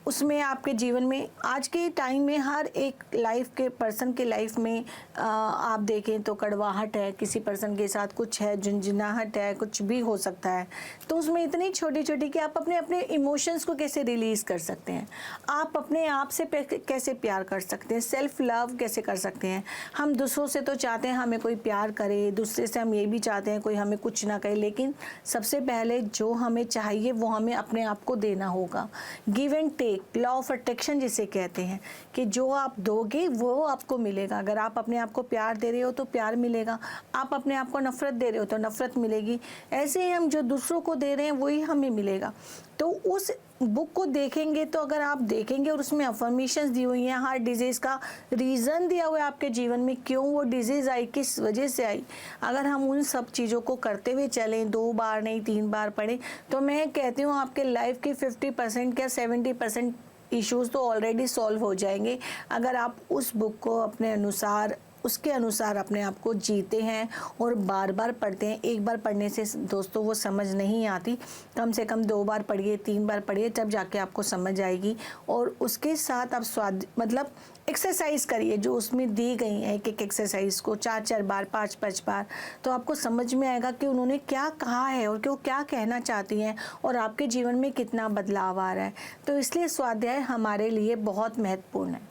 उसमें आपके जीवन में, आज के टाइम में हर एक लाइफ के पर्सन के लाइफ में आप देखें तो कड़वाहट है, किसी पर्सन के साथ कुछ है, झुंझुनाहट है, कुछ भी हो सकता है। तो उसमें इतनी छोटी छोटी कि आप अपने अपने इमोशंस को कैसे रिलीज़ कर सकते हैं, आप अपने आप से कैसे प्यार कर सकते हैं, सेल्फ लव कैसे कर सकते हैं। हम दूसरों से तो चाहते हैं हमें कोई प्यार करे, दूसरे से हम ये भी चाहते हैं कोई हमें कुछ ना कहे, लेकिन सबसे पहले जो हमें चाहिए वो हमें अपने आप को देना होगा। Give and take, law of attraction जिसे कहते हैं, कि जो आप दोगे वो आपको मिलेगा। अगर आप अपने आप को प्यार दे रहे हो तो प्यार मिलेगा, आप अपने आप को नफरत दे रहे हो तो नफरत मिलेगी। ऐसे ही हम जो दूसरों को दे रहे हैं वही हमें मिलेगा। तो उस बुक को देखेंगे तो अगर आप देखेंगे और उसमें अफर्मेशंस दी हुई हैं, हर डिजीज़ का रीज़न दिया हुआ है आपके जीवन में, क्यों वो डिजीज़ आई, किस वजह से आई। अगर हम उन सब चीज़ों को करते हुए चलें, 2 बार नहीं 3 बार पढ़ें, तो मैं कहती हूँ आपके लाइफ के 50% या 70% इश्यूज़ तो ऑलरेडी सॉल्व हो जाएंगे, अगर आप उस बुक को अपने अनुसार, उसके अनुसार अपने आप को जीते हैं और बार बार पढ़ते हैं। एक बार पढ़ने से दोस्तों वो समझ नहीं आती, कम से कम 2 बार पढ़िए, 3 बार पढ़िए, तब जाके आपको समझ आएगी। और उसके साथ आप मतलब एक्सरसाइज करिए जो उसमें दी गई है, एक एक्सरसाइज को 4-4 बार, 5-5 बार, तो आपको समझ में आएगा कि उन्होंने क्या कहा है और कि वो क्या कहना चाहती हैं और आपके जीवन में कितना बदलाव आ रहा है। तो इसलिए स्वाध्याय हमारे लिए बहुत महत्वपूर्ण है।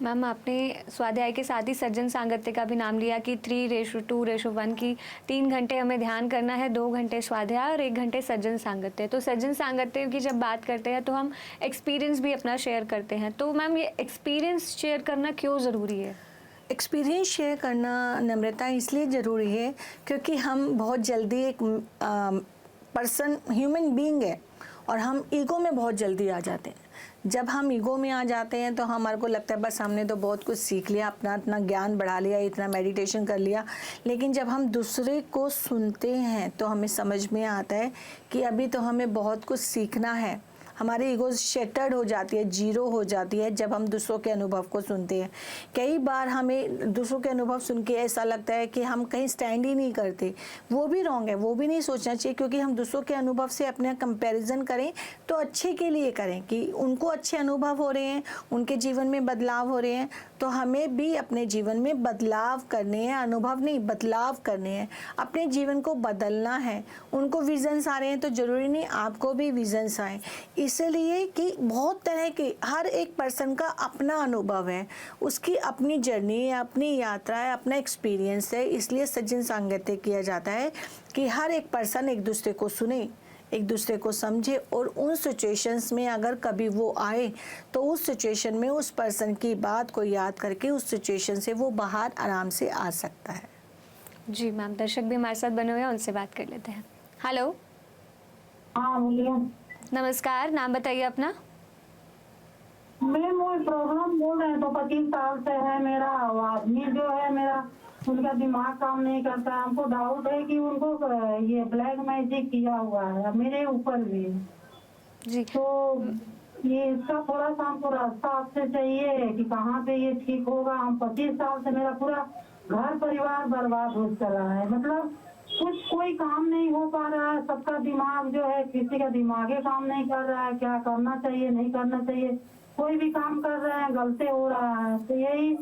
मैम, आपने स्वाध्याय के साथ ही सज्जन सांगत्य का भी नाम लिया कि 3:2:1 की 3 घंटे हमें ध्यान करना है, 2 घंटे स्वाध्याय और 1 घंटे सज्जन सांगत्य। तो सज्जन सांगत्य की जब बात करते हैं तो हम एक्सपीरियंस भी अपना शेयर करते हैं, तो मैम ये एक्सपीरियंस शेयर करना क्यों ज़रूरी है? एक्सपीरियंस शेयर करना नम्रता इसलिए ज़रूरी है क्योंकि हम बहुत जल्दी एक पर्सन ह्यूमन बीइंग है और हम ईगो में बहुत जल्दी आ जाते हैं। जब हम ईगो में आ जाते हैं तो हमारे को लगता है बस हमने तो बहुत कुछ सीख लिया, अपना इतना ज्ञान बढ़ा लिया, इतना मेडिटेशन कर लिया। लेकिन जब हम दूसरे को सुनते हैं तो हमें समझ में आता है कि अभी तो हमें बहुत कुछ सीखना है। हमारी ईगो शेटर्ड हो जाती है, जीरो हो जाती है जब हम दूसरों के अनुभव को सुनते हैं। कई बार हमें दूसरों के अनुभव सुन के ऐसा लगता है कि हम कहीं स्टैंड ही नहीं करते। वो भी रॉन्ग है, वो भी नहीं सोचना चाहिए, क्योंकि हम दूसरों के अनुभव से अपने कंपैरिजन करें तो अच्छे के लिए करें कि उनको अच्छे अनुभव हो रहे हैं, उनके जीवन में बदलाव हो रहे हैं, तो हमें भी अपने जीवन में बदलाव करने हैं। अनुभव नहीं, बदलाव करने हैं, अपने जीवन को बदलना है। उनको विजन्स आ रहे हैं तो ज़रूरी नहीं आपको भी विजन्स आए, इसलिए कि बहुत तरह के हर एक पर्सन का अपना अनुभव है, उसकी अपनी जर्नी है, अपनी यात्रा है, अपना एक्सपीरियंस है। इसलिए सज्जन सांगत्य किया जाता है कि हर एक पर्सन एक दूसरे को सुने, एक दूसरे को समझे, और उन सिचुएशंस में अगर कभी वो आए तो उस सिचुएशन में उस पर्सन की बात को याद करके उस सिचुएशन से वो बाहर आराम से आ सकता है। जी मैम, दर्शक भी हमारे साथ बने हुए हैं, उनसे बात कर लेते हैं। हेलो, हाँ बोलिए। नमस्कार, नाम बताइए अपना। मैम वो प्रॉब्लम बोल रहे हैं तो 25 साल से है मेरा। आदमी जो है मेरा, उनका दिमाग काम नहीं करता। हमको डाउट है कि उनको ये ब्लैक मैजिक किया हुआ है मेरे ऊपर भी। जी, तो ये इसका थोड़ा सा हमको रास्ता आपसे चाहिए कि कहाँ पे ये ठीक होगा। हम 25 साल से मेरा पूरा घर परिवार बर्बाद हो चला है। मतलब कुछ कोई काम नहीं हो पा रहा है। सबका दिमाग जो है, किसी का दिमाग ही काम नहीं कर रहा है, क्या करना चाहिए नहीं करना चाहिए। कोई भी काम कर रहे हैं गलती हो रहा है। तो यही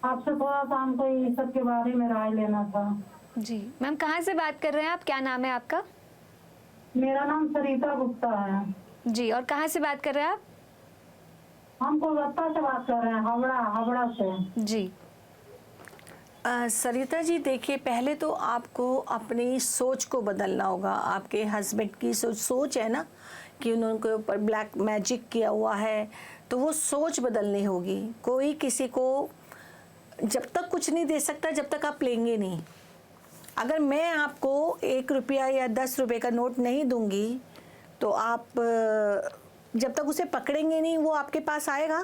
आपसे थोड़ा सा हमको इस सब के बारे में राय लेना था। जी मैम, कहाँ से बात कर रहे हैं आप? क्या नाम है आपका? मेरा नाम सरिता गुप्ता है। जी, और कहाँ से बात कर रहे हैं आप? हम कोलकाता से बात कर रहे हैं, हावड़ा से। जी, सरिता जी देखिए, पहले तो आपको अपनी सोच को बदलना होगा। आपके हस्बैंड की सोच है ना कि उनके ऊपर ब्लैक मैजिक किया हुआ है, तो वो सोच बदलनी होगी। कोई किसी को जब तक कुछ नहीं दे सकता जब तक आप लेंगे नहीं। अगर मैं आपको 1 रुपया या 10 रुपये का नोट नहीं दूंगी तो आप जब तक उसे पकड़ेंगे नहीं वो आपके पास आएगा।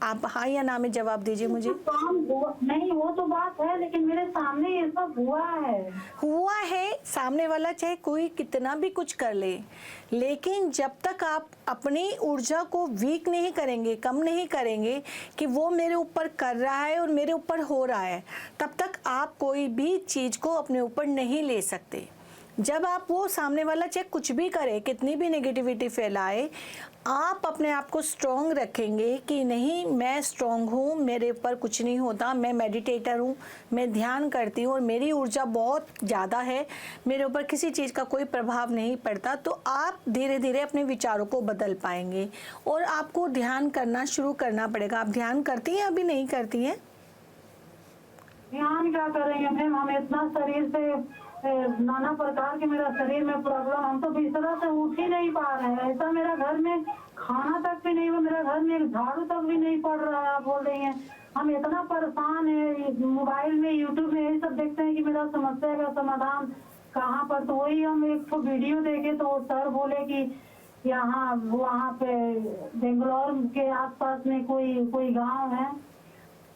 आप हाँ या ना में जवाब दीजिए मुझे। नहीं, वो तो बात है, लेकिन मेरे सामने ये सब हुआ है। सामने वाला चाहे कोई कितना भी कुछ कर ले, लेकिन जब तक आप अपनी ऊर्जा को वीक नहीं करेंगे, कम नहीं करेंगे कि वो मेरे ऊपर कर रहा है और मेरे ऊपर हो रहा है, तब तक आप कोई भी चीज़ को अपने ऊपर नहीं ले सकते। जब आप वो सामने वाला चाहे कुछ भी करे, कितनी भी नेगेटिविटी फैलाए, आप अपने आप को स्ट्रॉन्ग रखेंगे कि नहीं मैं स्ट्रॉन्ग हूँ, मेरे ऊपर कुछ नहीं होता, मैं मेडिटेटर हूँ, मैं ध्यान करती हूँ और मेरी ऊर्जा बहुत ज़्यादा है, मेरे ऊपर किसी चीज़ का कोई प्रभाव नहीं पड़ता, तो आप धीरे धीरे अपने विचारों को बदल पाएंगे। और आपको ध्यान करना शुरू करना पड़ेगा। आप ध्यान करती हैं अभी नहीं करती हैं? ध्यान क्या करेंगे मैम, हम इतना शरीर से नाना प्रकार के मेरा शरीर में प्रॉब्लम, हम तो बिस्तरा से उठ ही नहीं पा रहे हैं। ऐसा मेरा घर में खाना तक भी नहीं हुआ, मेरा घर में एक झाड़ू तक भी नहीं पड़ रहा है। आप बोल रही हैं हम इतना परेशान है। मोबाइल में यूट्यूब में यही सब देखते हैं कि मेरा समस्या का समाधान कहाँ पर। तो वही हम एक तो वीडियो देखे तो सर बोले कि यहाँ वहाँ पे बेंगलोर के आसपास में कोई गाँव है,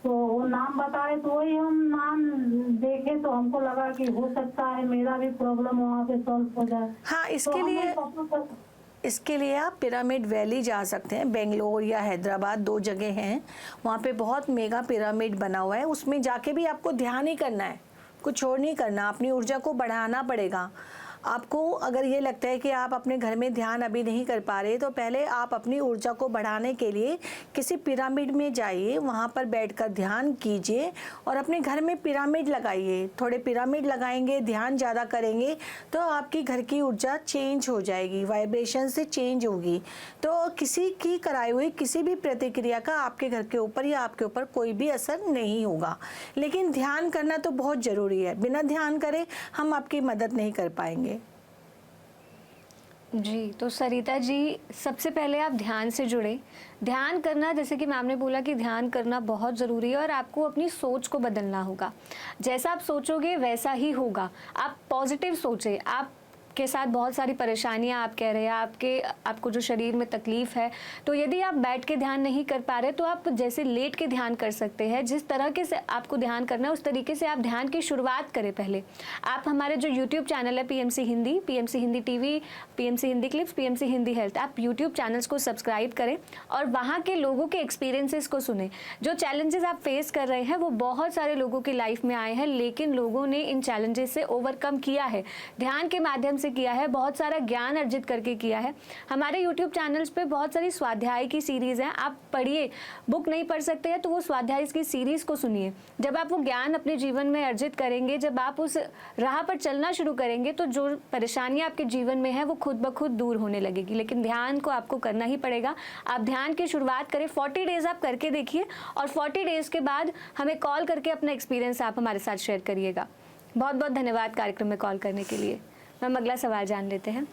तो वो नाम बताए, तो वही हम नाम देखे तो हमको लगा कि हो सकता है मेरा भी प्रॉब्लम वहाँ पे सॉल्व हो जाए। हाँ, तो इसके लिए आप पिरामिड वैली जा सकते हैं। बेंगलोर या हैदराबाद 2 जगह हैं, वहाँ पे बहुत मेगा पिरामिड बना हुआ है। उसमें जाके भी आपको ध्यान ही करना है, कुछ और नहीं करना। अपनी ऊर्जा को बढ़ाना पड़ेगा आपको। अगर ये लगता है कि आप अपने घर में ध्यान अभी नहीं कर पा रहे, तो पहले आप अपनी ऊर्जा को बढ़ाने के लिए किसी पिरामिड में जाइए, वहाँ पर बैठकर ध्यान कीजिए और अपने घर में पिरामिड लगाइए। थोड़े पिरामिड लगाएंगे, ध्यान ज़्यादा करेंगे तो आपकी घर की ऊर्जा चेंज हो जाएगी, वाइब्रेशन से चेंज होगी। तो किसी की कराई हुई किसी भी प्रतिक्रिया का आपके घर के ऊपर या आपके ऊपर कोई भी असर नहीं होगा। लेकिन ध्यान करना तो बहुत ज़रूरी है। बिना ध्यान करे हम आपकी मदद नहीं कर पाएंगे। जी, तो सरिता जी, सबसे पहले आप ध्यान से जुड़े। ध्यान करना, जैसे कि मैम ने बोला कि ध्यान करना बहुत ज़रूरी है और आपको अपनी सोच को बदलना होगा। जैसा आप सोचोगे वैसा ही होगा। आप पॉजिटिव सोचें, आप के साथ बहुत सारी परेशानियां आप कह रहे हैं, आपको जो शरीर में तकलीफ है, तो यदि आप बैठ के ध्यान नहीं कर पा रहे तो आप जैसे लेट के ध्यान कर सकते हैं। जिस तरह के से आपको ध्यान करना है उस तरीके से आप ध्यान की शुरुआत करें। पहले आप हमारे जो यूट्यूब चैनल है PMC Hindi TV, PMC Hindi clips, PMC Hindi health, आप यूट्यूब चैनल्स को सब्सक्राइब करें और वहाँ के लोगों के एक्सपीरियंसेस को सुने। जो चैलेंजेस आप फेस कर रहे हैं वो बहुत सारे लोगों की लाइफ में आए हैं, लेकिन लोगों ने इन चैलेंजेस से ओवरकम किया है, ध्यान के माध्यम से किया है, बहुत सारा ज्ञान अर्जित करके किया है। हमारे यूट्यूब चैनल्स पे बहुत सारी स्वाध्याय की सीरीज़ हैं, आप पढ़िए। बुक नहीं पढ़ सकते हैं तो वो स्वाध्याय की सीरीज़ को सुनिए। जब आप वो ज्ञान अपने जीवन में अर्जित करेंगे, जब आप उस राह पर चलना शुरू करेंगे तो जो परेशानियाँ आपके जीवन में है वो खुद ब खुद दूर होने लगेगी। लेकिन ध्यान को आपको करना ही पड़ेगा। आप ध्यान की शुरुआत करें, 40 डेज आप करके देखिए और 40 डेज के बाद हमें कॉल करके अपना एक्सपीरियंस आप हमारे साथ शेयर करिएगा। बहुत बहुत धन्यवाद कार्यक्रम में कॉल करने के लिए। मैम अगला सवाल जान लेते हैं।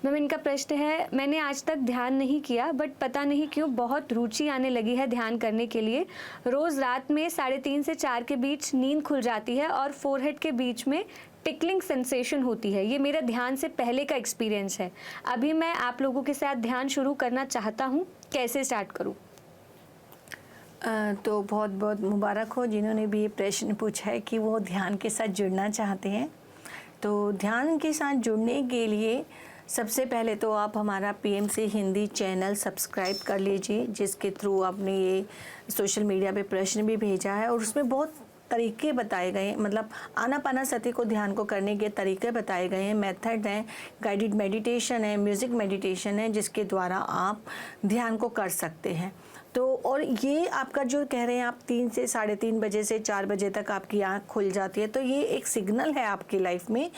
मैम इनका प्रश्न है, मैंने आज तक ध्यान नहीं किया बट पता नहीं क्यों बहुत रुचि आने लगी है ध्यान करने के लिए। रोज़ रात में 3:30 से 4 के बीच नींद खुल जाती है और फोरहेड के बीच में टिकलिंग सेंसेशन होती है। ये मेरा ध्यान से पहले का एक्सपीरियंस है। अभी मैं आप लोगों के साथ ध्यान शुरू करना चाहता हूँ, कैसे स्टार्ट करूँ? तो बहुत बहुत मुबारक हो जिन्होंने भी ये प्रश्न पूछा है कि वो ध्यान के साथ जुड़ना चाहते हैं। तो ध्यान के साथ जुड़ने के लिए सबसे पहले तो आप हमारा पीएमसी हिंदी चैनल सब्सक्राइब कर लीजिए, जिसके थ्रू आपने ये सोशल मीडिया पे प्रश्न भी भेजा है और उसमें बहुत तरीके बताए गए हैं, मतलब आनापानासति को ध्यान को करने के तरीके बताए गए हैं, मेथड हैं, गाइडेड मेडिटेशन है, म्यूज़िक मेडिटेशन है, जिसके द्वारा आप ध्यान को कर सकते हैं। तो और ये आपका जो कह रहे हैं आप 3 से 3:30 बजे से 4 बजे तक आपकी आँख खुल जाती है, तो ये एक सिग्नल है आपकी लाइफ में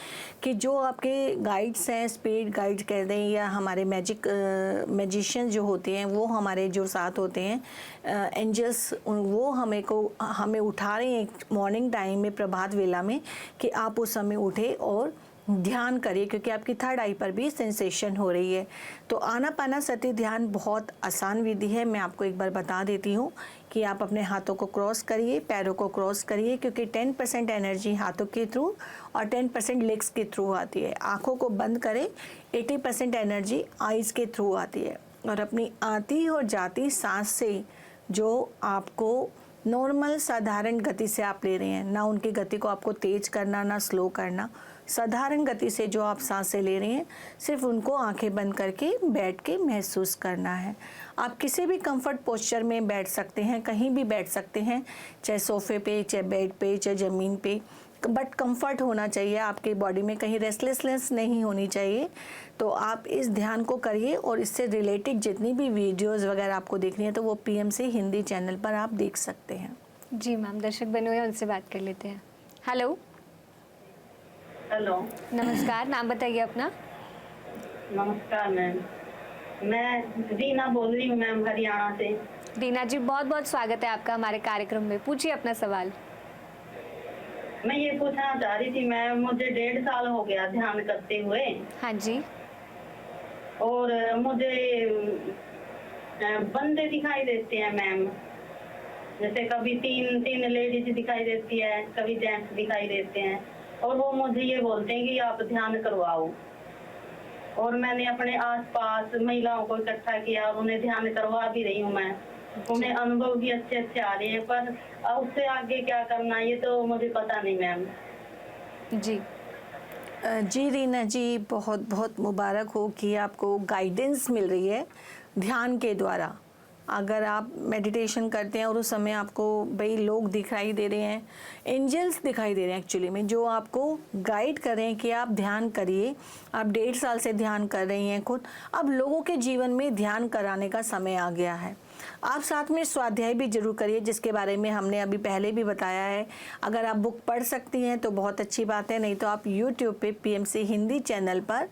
कि जो आपके गाइड्स हैं, स्पिरिट गाइड्स कह दें या हमारे मैजिशियन जो होते हैं वो हमारे जो साथ होते हैं, एंजल्स, वो हमें उठा रहे हैं मॉर्निंग टाइम में, प्रभात वेला में, कि आप उस समय उठे और ध्यान करिए, क्योंकि आपकी थर्ड आई पर भी सेंसेशन हो रही है। तो आनापानासति ध्यान बहुत आसान विधि है। मैं आपको एक बार बता देती हूँ कि आप अपने हाथों को क्रॉस करिए, पैरों को क्रॉस करिए, क्योंकि 10% एनर्जी हाथों के थ्रू और 10% लेग्स के थ्रू आती है। आँखों को बंद करें, 80% एनर्जी आइज़ के थ्रू आती है। और अपनी आती और जाती सांस से जो आपको नॉर्मल साधारण गति से आप ले रहे हैं, ना उनकी गति को आपको तेज करना ना स्लो करना, साधारण गति से जो आप सांसें ले रहे हैं, सिर्फ उनको आंखें बंद करके बैठ के महसूस करना है। आप किसी भी कंफर्ट पोस्चर में बैठ सकते हैं, कहीं भी बैठ सकते हैं, चाहे सोफे पे, चाहे बेड पे, चाहे ज़मीन पे, बट कंफर्ट होना चाहिए आपकी बॉडी में, कहीं रेस्टलेसनेस नहीं होनी चाहिए। तो आप इस ध्यान को करिए और इससे रिलेटेड जितनी भी वीडियोस वगैरह आपको देखनी है तो वो पीएमसी हिंदी चैनल पर आप देख सकते हैं। जी मैम, दर्शक बने हुए हैं, उनसे बात कर लेते हैं। हेलो। हेलो, नमस्कार, नाम बताइए अपना। नमस्कार मैम, मैं रीना बोल रही हूँ मैम, हरियाणा से। रीना जी, बहुत बहुत स्वागत है आपका हमारे कार्यक्रम में। पूछिए अपना सवाल। मैं ये पूछना चाह रही थी मैम, मुझे 1.5 साल हो गया ध्यान करते हुए। हाँ जी। और मुझे बंदे दिखाई देते हैं मैम, जैसे कभी तीन लेडीज दिखाई देती है, कभी जेंट्स दिखाई देते हैं, और वो मुझे ये बोलते हैं कि आप ध्यान करवाओ। और मैंने अपने आसपास महिलाओं को इकट्ठा किया और उन्हें ध्यान करवा भी रही हूँ मैं। उन्हें अनुभव भी अच्छे अच्छे आ रहे हैं, पर उससे आगे क्या करना ये तो मुझे पता नहीं मैम। जी रीना जी, बहुत बहुत मुबारक हो कि आपको गाइडेंस मिल रही है ध्यान के द्वारा। अगर आप मेडिटेशन करते हैं और उस समय आपको भाई लोग दिखाई दे रहे हैं, एंजल्स दिखाई दे रहे हैं एक्चुअली में, जो आपको गाइड कर रहे हैं कि आप ध्यान करिए। आप 1.5 साल से ध्यान कर रही हैं खुद, अब लोगों के जीवन में ध्यान कराने का समय आ गया है। आप साथ में स्वाध्याय भी जरूर करिए, जिसके बारे में हमने अभी पहले भी बताया है। अगर आप बुक पढ़ सकती हैं तो बहुत अच्छी बात है, नहीं तो आप यूट्यूब पे पीएमसी हिंदी चैनल पर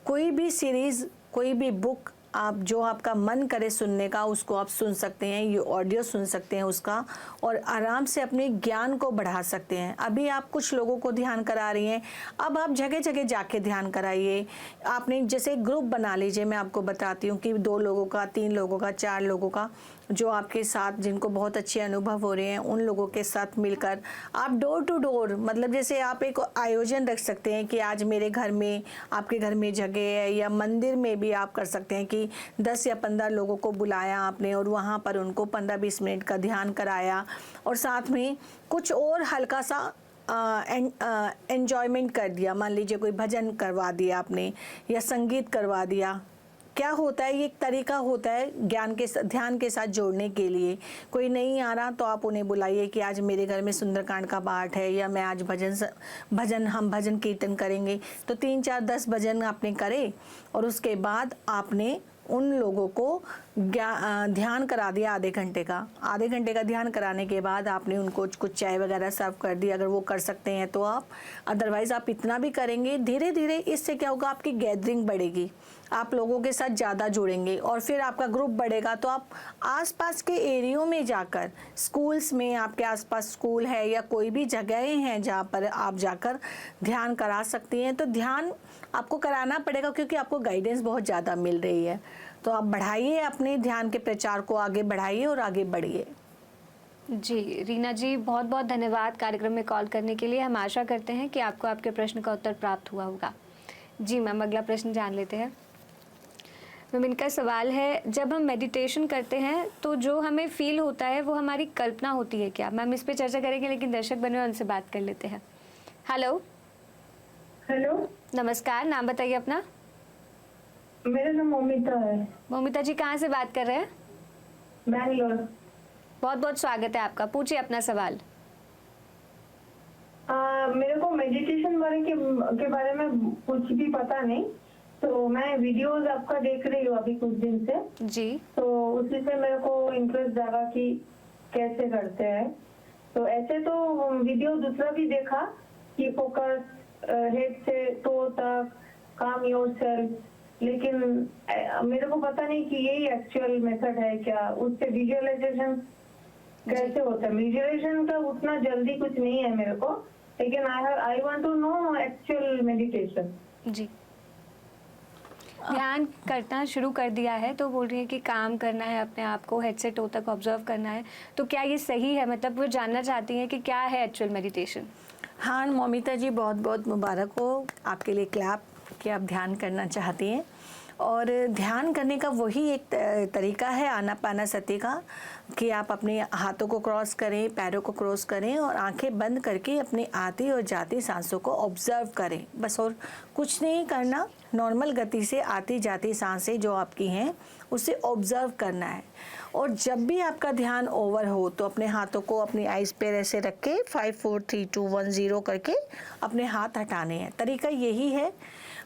कोई भी सीरीज़, कोई भी बुक आप जो आपका मन करे सुनने का, उसको आप सुन सकते हैं, ये ऑडियो सुन सकते हैं उसका, और आराम से अपने ज्ञान को बढ़ा सकते हैं। अभी आप कुछ लोगों को ध्यान करा रही हैं, अब आप जगह जगह जाके ध्यान कराइए। आपने जैसे ग्रुप बना लीजिए, मैं आपको बताती हूँ कि 2 लोगों का, 3 लोगों का, 4 लोगों का, जो आपके साथ जिनको बहुत अच्छे अनुभव हो रहे हैं उन लोगों के साथ मिलकर आप डोर टू डोर, मतलब जैसे आप एक आयोजन रख सकते हैं कि आज मेरे घर में, आपके घर में जगह है, या मंदिर में भी आप कर सकते हैं कि 10 या 15 लोगों को बुलाया आपने और वहाँ पर उनको 15-20 मिनट का ध्यान कराया और साथ में कुछ और हल्का सा एन्जॉयमेंट कर दिया। मान लीजिए कोई भजन करवा दिया आपने या संगीत करवा दिया। क्या होता है, ये एक तरीका होता है ध्यान के साथ जोड़ने के लिए। कोई नहीं आ रहा तो आप उन्हें बुलाइए कि आज मेरे घर में सुंदरकांड का पाठ है या मैं आज हम भजन कीर्तन करेंगे। तो 3-4-10 भजन आपने करे और उसके बाद आपने उन लोगों को ध्यान करा दिया आधे घंटे का ध्यान कराने के बाद आपने उनको कुछ चाय वगैरह सर्व कर दी, अगर वो कर सकते हैं तो आप। अदरवाइज़ आप इतना भी करेंगे, धीरे धीरे इससे क्या होगा, आपकी गैदरिंग बढ़ेगी, आप लोगों के साथ ज़्यादा जुड़ेंगे और फिर आपका ग्रुप बढ़ेगा। तो आप आसपास के एरियो में जाकर, स्कूल्स में, आपके आसपास स्कूल है या कोई भी जगहें हैं जहाँ पर आप जाकर ध्यान करा सकती हैं। तो ध्यान आपको कराना पड़ेगा क्योंकि आपको गाइडेंस बहुत ज़्यादा मिल रही है। तो आप बढ़ाइए, अपने ध्यान के प्रचार को आगे बढ़ाइए और आगे बढ़िए। जी रीना जी, बहुत बहुत धन्यवाद कार्यक्रम में कॉल करने के लिए। हम आशा करते हैं कि आपको आपके प्रश्न का उत्तर प्राप्त हुआ होगा। जी मैम, अगला प्रश्न जान लेते हैं। मैम, इनका सवाल है, जब हम मेडिटेशन करते हैं तो जो हमें फील होता है वो हमारी कल्पना होती है क्या? मैम इस पे चर्चा करेंगे, लेकिन दर्शक बने हुए उनसे बात कर लेते हैं। हेलो नमस्कार, नाम बताइए अपना। मेरा नाम मोमिता है। मोमिता जी, कहाँ से बात कर रहे हैं? बैंगलोर। बहुत बहुत स्वागत है आपका, पूछिए अपना सवाल। मेरे को मेडिटेशन के बारे में कुछ भी पता नहीं, तो मैं वीडियोस आपका देख रही हूँ अभी कुछ दिन से जी। तो उसी से मेरे को इंटरेस्ट जागा कि कैसे करते हैं। तो ऐसे तो वीडियो दूसरा भी देखा कि फोकस हेड से टो तक, काम योरसेल्फ, लेकिन मेरे को पता नहीं कि यही एक्चुअल मेथड है क्या, उससे विजुअलाइजेशन कैसे होता है। विजुअलाइजेशन का उतना जल्दी कुछ नहीं है मेरे को, लेकिन I want to know actual meditation. जी, ध्यान करना शुरू कर दिया है तो बोल रही है कि काम करना है, अपने आप को हेड से टो तक ऑब्जर्व करना है। तो क्या ये सही है? मतलब वो जानना चाहती हैं कि क्या है एक्चुअल मेडिटेशन। हाँ मोमिता जी, बहुत बहुत मुबारक हो आपके लिए, क्लैप कि आप ध्यान करना चाहती हैं। और ध्यान करने का वही एक तरीका है आनापानासति का कि आप अपने हाथों को क्रॉस करें, पैरों को क्रॉस करें और आंखें बंद करके अपनी आती और जाती सांसों को ऑब्जर्व करें, बस। और कुछ नहीं करना, नॉर्मल गति से आती जाती सांसें जो आपकी हैं उसे ऑब्जर्व करना है। और जब भी आपका ध्यान ओवर हो तो अपने हाथों को अपनी आइज़ पे ऐसे रख के 5 4 3 2 1 0 करके अपने हाथ हटाने हैं। तरीका यही है,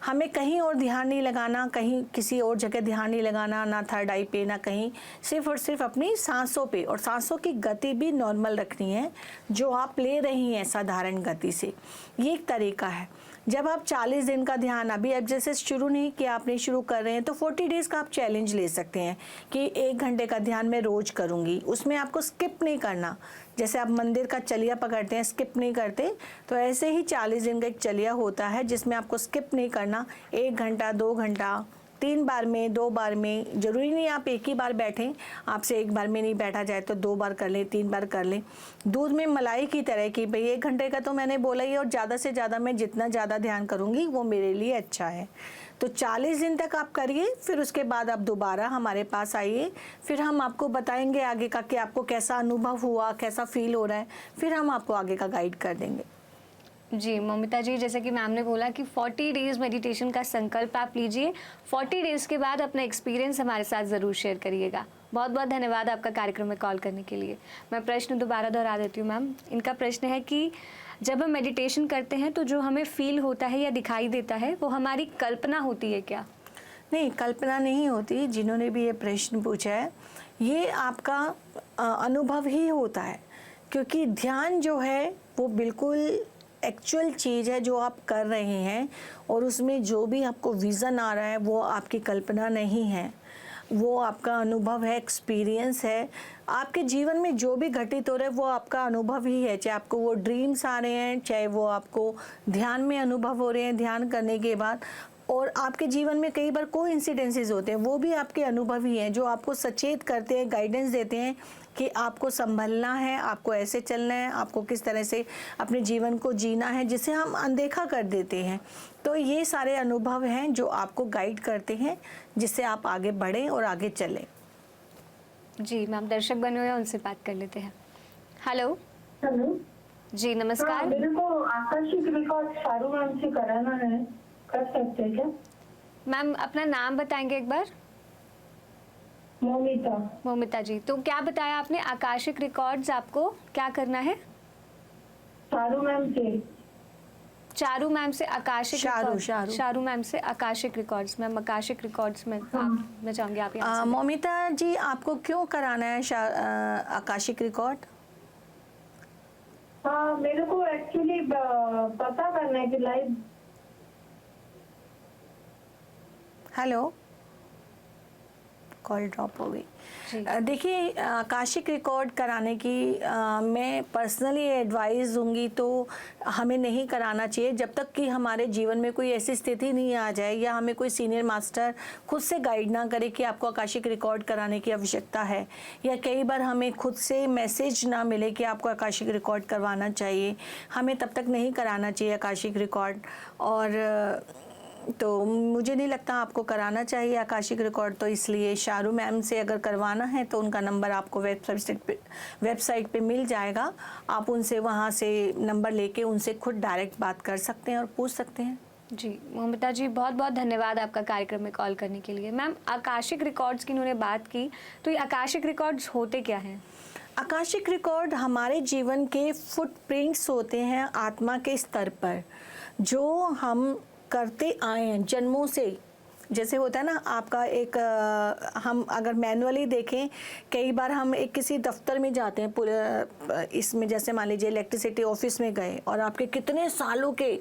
हमें कहीं और ध्यान नहीं लगाना, कहीं किसी और जगह ध्यान नहीं लगाना, ना थर्ड आई पे, ना कहीं, सिर्फ और सिर्फ अपनी सांसों पे। और सांसों की गति भी नॉर्मल रखनी है जो आप ले रही हैं साधारण गति से। ये एक तरीका है। जब आप 40 दिन का ध्यान, अभी अब जैसे शुरू नहीं किया, आपने शुरू कर रहे हैं, तो 40 डेज़ का आप चैलेंज ले सकते हैं कि 1 घंटे का ध्यान मैं रोज़ करूँगी। उसमें आपको स्किप नहीं करना, जैसे आप मंदिर का चलिया पकड़ते हैं, स्किप नहीं करते, तो ऐसे ही 40 दिन का एक चलिया होता है जिसमें आपको स्किप नहीं करना। 1 घंटा, 2 घंटा, 3 बार में, 2 बार में, ज़रूरी नहीं आप एक ही बार बैठें, आपसे 1 बार में नहीं बैठा जाए तो 2 बार कर लें, 3 बार कर लें। दूध में मलाई की तरह कि भाई 1 घंटे का तो मैंने बोला ही, और ज़्यादा से ज़्यादा मैं जितना ज़्यादा ध्यान करूँगी वो मेरे लिए अच्छा है। तो 40 दिन तक आप करिए, फिर उसके बाद आप दोबारा हमारे पास आइए, फिर हम आपको बताएंगे आगे का कि आपको कैसा अनुभव हुआ, कैसा फील हो रहा है, फिर हम आपको आगे का गाइड कर देंगे। जी मोमिता जी, जैसे कि मैम ने बोला कि 40 डेज़ मेडिटेशन का संकल्प आप लीजिए, 40 डेज़ के बाद अपना एक्सपीरियंस हमारे साथ ज़रूर शेयर करिएगा। बहुत बहुत धन्यवाद आपका कार्यक्रम में कॉल करने के लिए। मैं प्रश्न दोबारा दोहरा देती हूँ मैम। इनका प्रश्न है कि जब हम मेडिटेशन करते हैं तो जो हमें फील होता है या दिखाई देता है वो हमारी कल्पना होती है क्या? नहीं, कल्पना नहीं होती। जिन्होंने भी ये प्रश्न पूछा है, ये आपका अनुभव ही होता है, क्योंकि ध्यान जो है वो बिल्कुल एक्चुअल चीज़ है जो आप कर रहे हैं, और उसमें जो भी आपको विज़न आ रहा है वो आपकी कल्पना नहीं है, वो आपका अनुभव है, एक्सपीरियंस है। आपके जीवन में जो भी घटित हो रहा है वो आपका अनुभव ही है, चाहे आपको वो ड्रीम्स आ रहे हैं, चाहे वो आपको ध्यान में अनुभव हो रहे हैं ध्यान करने के बाद, और आपके जीवन में कई बार कोइंसिडेंसेस होते हैं, वो भी आपके अनुभव ही हैं जो आपको सचेत करते हैं, गाइडेंस देते हैं कि आपको संभलना है, आपको ऐसे चलना है, आपको किस तरह से अपने जीवन को जीना है, जिसे हम अनदेखा कर देते हैं। तो ये सारे अनुभव हैं जो आपको गाइड करते हैं, जिससे आप आगे बढ़ें और आगे चलें। जी मैम, दर्शक बने हुए हैं, उनसे बात कर लेते हैं। हेलो हेलो, जी हाँ, नमस्कार। मेरे को आकाशिक रिकॉर्ड शारू मैम से कराना है, कर सकते हैं क्या? मैम अपना नाम बताएंगे एक बार? मोमिता। मोमिता जी, तो क्या बताया आपने, आकाशिक रिकॉर्ड्स आपको क्या करना है? शारू मैम से। चारू मैम से आकाशिक शारू, रिकॉर्ड- शारू। शारू मैम से Akashic records. Ma'am Akashic records में मैं चाहूंगी आप यहाँ से- मोमिता जी, आपको क्यों कराना है आकाशिक रिकॉर्ड? हाँ, मेरे को एक्चुअली पता करना है कि लाइव। हेलो, कॉल ड्रॉप हो गई। जी। देखिए, आकाशिक रिकॉर्ड कराने की मैं पर्सनली एडवाइस दूंगी तो हमें नहीं कराना चाहिए जब तक कि हमारे जीवन में कोई ऐसी स्थिति नहीं आ जाए या हमें कोई सीनियर मास्टर खुद से गाइड ना करे कि आपको आकाशिक रिकॉर्ड कराने की आवश्यकता है, या कई बार हमें खुद से मैसेज ना मिले कि आपको आकाशिक रिकॉर्ड करवाना चाहिए। हमें तब तक नहीं कराना चाहिए आकाशिक रिकॉर्ड। और तो मुझे नहीं लगता आपको कराना चाहिए आकाशिक रिकॉर्ड। तो इसलिए शारू मैम से अगर करवाना है तो उनका नंबर आपको वेबसाइट पे मिल जाएगा। आप उनसे वहाँ से नंबर लेके उनसे खुद डायरेक्ट बात कर सकते हैं और पूछ सकते हैं। जी मोमिता जी, बहुत बहुत धन्यवाद आपका कार्यक्रम में कॉल करने के लिए। मैम आकाशिक रिकॉर्ड्स की उन्होंने बात की, तो ये आकाशिक रिकॉर्ड्स होते क्या हैं? आकाशिक रिकॉर्ड हमारे जीवन के फुटप्रिंट्स होते हैं आत्मा के स्तर पर, जो हम करते आए हैं जन्मों से। जैसे होता है ना आपका एक हम अगर मैनुअली देखें, कई बार हम एक किसी दफ्तर में जाते हैं पूरे इसमें, जैसे मान लीजिए इलेक्ट्रिसिटी ऑफिस में गए और आपके कितने सालों के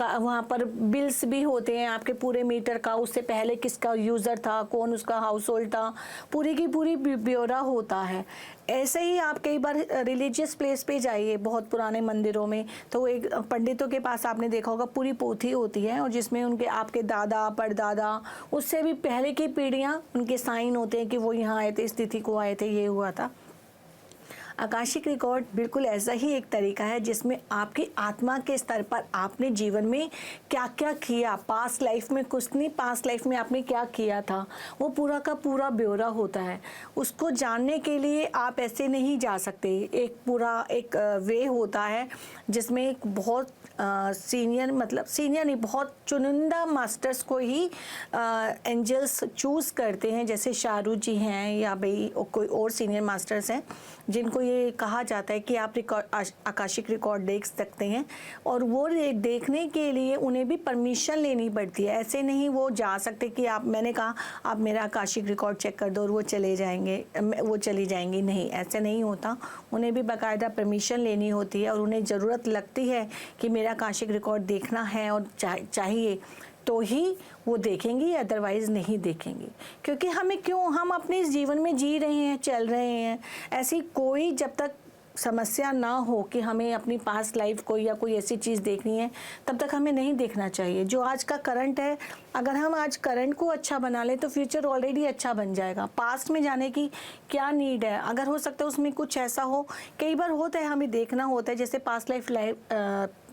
वहाँ पर बिल्स भी होते हैं आपके पूरे मीटर का, उससे पहले किसका यूज़र था, कौन उसका हाउस होल्ड था, पूरी की पूरी ब्यौरा होता है। ऐसे ही आप कई बार रिलीजियस प्लेस पे जाइए, बहुत पुराने मंदिरों में, तो एक पंडितों के पास आपने देखा होगा पूरी पोथी होती है और जिसमें उनके आपके दादा परदादा उससे भी पहले की पीढ़ियाँ उनके साइन होते हैं कि वो यहाँ आए थे, इस तिथि को आए थे, ये हुआ था। आकाशिक रिकॉर्ड बिल्कुल ऐसा ही एक तरीका है जिसमें आपकी आत्मा के स्तर पर आपने जीवन में क्या क्या किया, पास्ट लाइफ में कुछ नहीं, पास्ट लाइफ में आपने क्या किया था, वो पूरा का पूरा ब्यौरा होता है। उसको जानने के लिए आप ऐसे नहीं जा सकते, एक पूरा एक वे होता है जिसमें एक बहुत सीनियर, मतलब सीनियर नहीं, बहुत चुनिंदा मास्टर्स को ही एंजल्स चूज़ करते हैं, जैसे शारू जी हैं या भाई कोई और सीनियर मास्टर्स हैं जिनको ये कहा जाता है कि आप आकाशिक रिकॉर्ड देख सकते हैं। और वो देखने के लिए उन्हें भी परमिशन लेनी पड़ती है। ऐसे नहीं वो जा सकते कि आप, मैंने कहा आप मेरा आकाशिक रिकॉर्ड चेक कर दो और वो चले जाएंगे, वो चली जाएंगी, नहीं, ऐसे नहीं होता। उन्हें भी बाकायदा परमिशन लेनी होती है और उन्हें ज़रूरत लगती है कि मेरा आकाशिक रिकॉर्ड देखना है और चाहिए तो ही वो देखेंगी, अदरवाइज़ नहीं देखेंगी। क्योंकि हमें क्यों, हम अपने इस जीवन में जी रहे हैं, चल रहे हैं, ऐसी कोई जब तक समस्या ना हो कि हमें अपनी पास्ट लाइफ को या कोई ऐसी चीज़ देखनी है, तब तक हमें नहीं देखना चाहिए। जो आज का करंट है, अगर हम आज करंट को अच्छा बना लें तो फ्यूचर ऑलरेडी अच्छा बन जाएगा। पास्ट में जाने की क्या नीड है? अगर हो सकता है उसमें कुछ ऐसा हो, कई बार होता है हमें देखना होता है, जैसे पास्ट लाइफ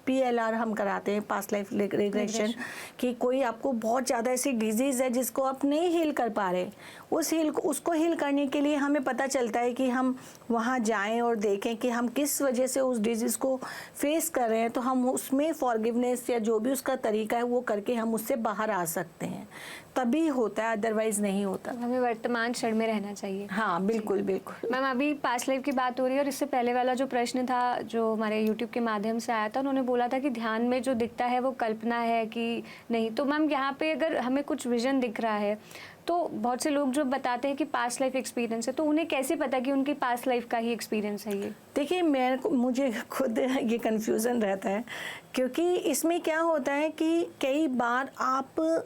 PLR हम कराते हैं, पास्ट लाइफ रिग्रेशन, कि कोई आपको बहुत ज़्यादा ऐसी डिजीज़ है जिसको आप नहीं हील कर पा रहे, उसको हील करने के लिए हमें पता चलता है कि हम वहाँ जाएं और देखें कि हम किस वजह से उस डिजीज़ को फेस कर रहे हैं, तो हम उसमें फॉरगिवनेस या जो भी उसका तरीका है वो करके हम उससे बाहर आ सकते हैं, तभी होता है, अदरवाइज़ नहीं होता। हमें वर्तमान क्षण में रहना चाहिए। हाँ बिल्कुल बिल्कुल। मैम अभी पास्ट लाइफ की बात हो रही है और इससे पहले वाला जो प्रश्न था जो हमारे YouTube के माध्यम से आया था, उन्होंने बोला था कि ध्यान में जो दिखता है वो कल्पना है कि नहीं। तो मैम यहाँ पे अगर हमें कुछ विजन दिख रहा है तो बहुत से लोग जो बताते हैं कि पास्ट लाइफ एक्सपीरियंस है, तो उन्हें कैसे पता कि उनकी पास्ट लाइफ का ही एक्सपीरियंस है ये? देखिए, मुझे खुद ये कन्फ्यूज़न रहता है, क्योंकि इसमें क्या होता है कि कई बार आप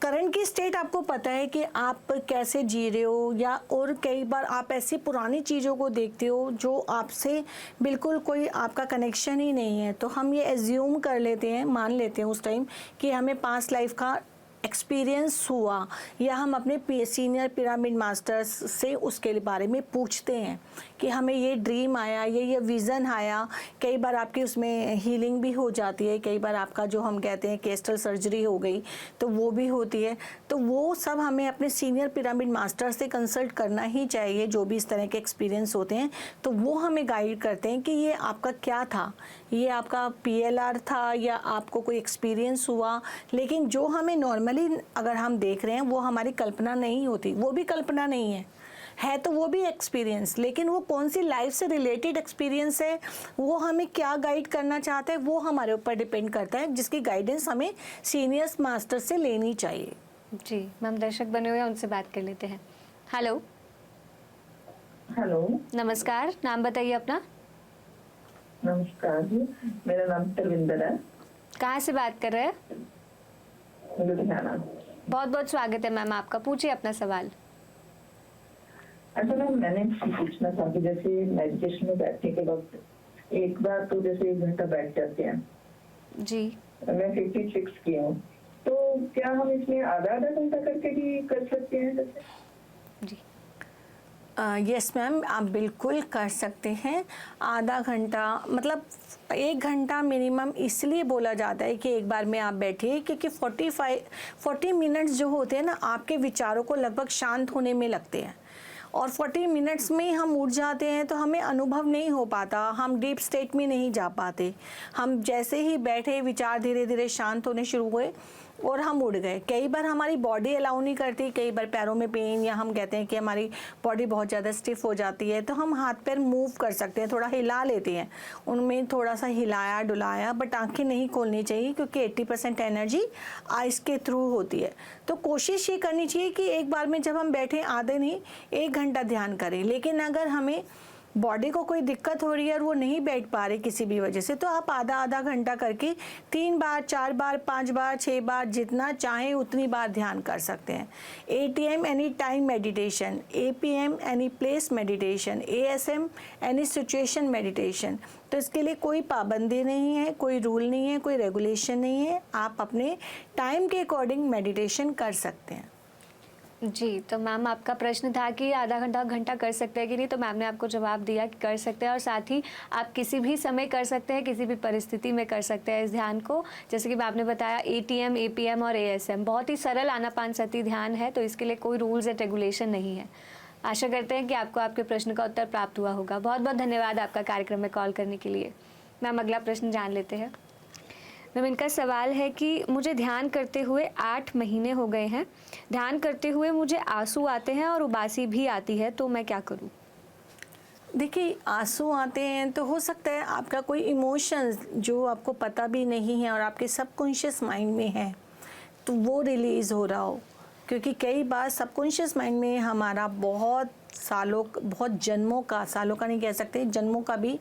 करंट की स्टेट आपको पता है कि आप कैसे जी रहे हो, या और कई बार आप ऐसी पुरानी चीज़ों को देखते हो जो आपसे बिल्कुल कोई आपका कनेक्शन ही नहीं है, तो हम ये एज्यूम कर लेते हैं, मान लेते हैं उस टाइम कि हमें पास्ट लाइफ का एक्सपीरियंस हुआ, या हम अपने सीनियर पिरामिड मास्टर्स से उसके बारे में पूछते हैं कि हमें ये ड्रीम आया, ये विज़न आया। कई बार आपकी उसमें हीलिंग भी हो जाती है, कई बार आपका जो हम कहते हैं केस्टल सर्जरी हो गई तो वो भी होती है। तो वो सब हमें अपने सीनियर पिरामिड मास्टर से कंसल्ट करना ही चाहिए, जो भी इस तरह के एक्सपीरियंस होते हैं। तो वो हमें गाइड करते हैं कि ये आपका क्या था, ये आपका PLR था या आपको कोई एक्सपीरियंस हुआ। लेकिन जो हमें नॉर्मली अगर हम देख रहे हैं वो हमारी कल्पना नहीं होती, वो भी कल्पना नहीं है तो वो भी एक्सपीरियंस, लेकिन वो कौन सी लाइफ से रिलेटेड एक्सपीरियंस है, वो हमें क्या गाइड करना चाहते हैं, वो हमारे ऊपर डिपेंड करता है, जिसकी गाइडेंस हमें सीनियर्स मास्टर से लेनी चाहिए। जी मैम, दर्शक बने हुए हैं, उनसे बात कर लेते हैं। हेलो। हेलो, नमस्कार, नाम बताइए अपना। नमस्कार जी, मेरा नाम तरविंदर है, कहाँ से बात कर रहे हैं? लुधियाना। बहुत बहुत स्वागत है मैम आपका, पूछिए अपना सवाल। अच्छा मैम, मैंने पूछना था कि जैसे मेडिटेशन में बैठने के वक्त एक बार तो जैसे 1 घंटा बैठ जाते हैं जी। मैं 56 की हूँ, तो क्या हम इसमें आधा घंटा करके भी कर सकते हैं जैसे? जी यस मैम, आप बिल्कुल कर सकते हैं। आधा घंटा मतलब 1 घंटा मिनिमम इसलिए बोला जाता है कि एक बार में आप बैठिए, क्योंकि 40 मिनट्स जो होते हैं ना, आपके विचारों को लगभग शांत होने में लगते हैं, और 40 मिनट्स में हम उठ जाते हैं तो हमें अनुभव नहीं हो पाता, हम डीप स्टेट में नहीं जा पाते। हम जैसे ही बैठे विचार धीरे धीरे शांत होने शुरू हुए और हम उड़ गए। कई बार हमारी बॉडी अलाउ नहीं करती, कई बार पैरों में पेन, या हम कहते हैं कि हमारी बॉडी बहुत ज़्यादा स्टिफ हो जाती है, तो हम हाथ पैर मूव कर सकते हैं, थोड़ा हिला लेते हैं, उनमें थोड़ा सा हिलाया डुलाया, बट आंखें नहीं खोलनी चाहिए क्योंकि 80% एनर्जी आइस के थ्रू होती है। तो कोशिश ये करनी चाहिए कि एक बार में जब हम बैठें आधे नहीं 1 घंटा ध्यान करें। लेकिन अगर हमें बॉडी को कोई दिक्कत हो रही है और वो नहीं बैठ पा रही किसी भी वजह से, तो आप आधा घंटा करके 3 बार 4 बार 5 बार 6 बार जितना चाहें उतनी बार ध्यान कर सकते हैं। ATM any time meditation, APM any place meditation, ASM any situation meditation. तो इसके लिए कोई पाबंदी नहीं है, कोई रूल नहीं है, कोई रेगुलेशन नहीं है, आप अपने टाइम के अकॉर्डिंग मेडिटेशन कर सकते हैं। जी, तो मैम आपका प्रश्न था कि आधा घंटा कर सकते हैं कि नहीं, तो मैम ने आपको जवाब दिया कि कर सकते हैं, और साथ ही आप किसी भी समय कर सकते हैं, किसी भी परिस्थिति में कर सकते हैं इस ध्यान को। जैसे कि आपने बताया ATM, APM और ASM बहुत ही सरल आनापानसती ध्यान है, तो इसके लिए कोई रूल्स एंड रेगुलेशन नहीं है। आशा करते हैं कि आपको आपके प्रश्न का उत्तर प्राप्त हुआ होगा। बहुत बहुत धन्यवाद आपका कार्यक्रम में कॉल करने के लिए। मैम अगला प्रश्न जान लेते हैं। मैम इनका सवाल है कि मुझे ध्यान करते हुए 8 महीने हो गए हैं, ध्यान करते हुए मुझे आंसू आते हैं और उबासी भी आती है, तो मैं क्या करूं? देखिए, आंसू आते हैं तो हो सकता है आपका कोई इमोशंस जो आपको पता भी नहीं है और आपके सबकॉन्शियस माइंड में है, तो वो रिलीज़ हो रहा हो। क्योंकि कई बार सबकॉन्शियस माइंड में हमारा बहुत जन्मों का, सालों का नहीं कह सकते, जन्मों का भी,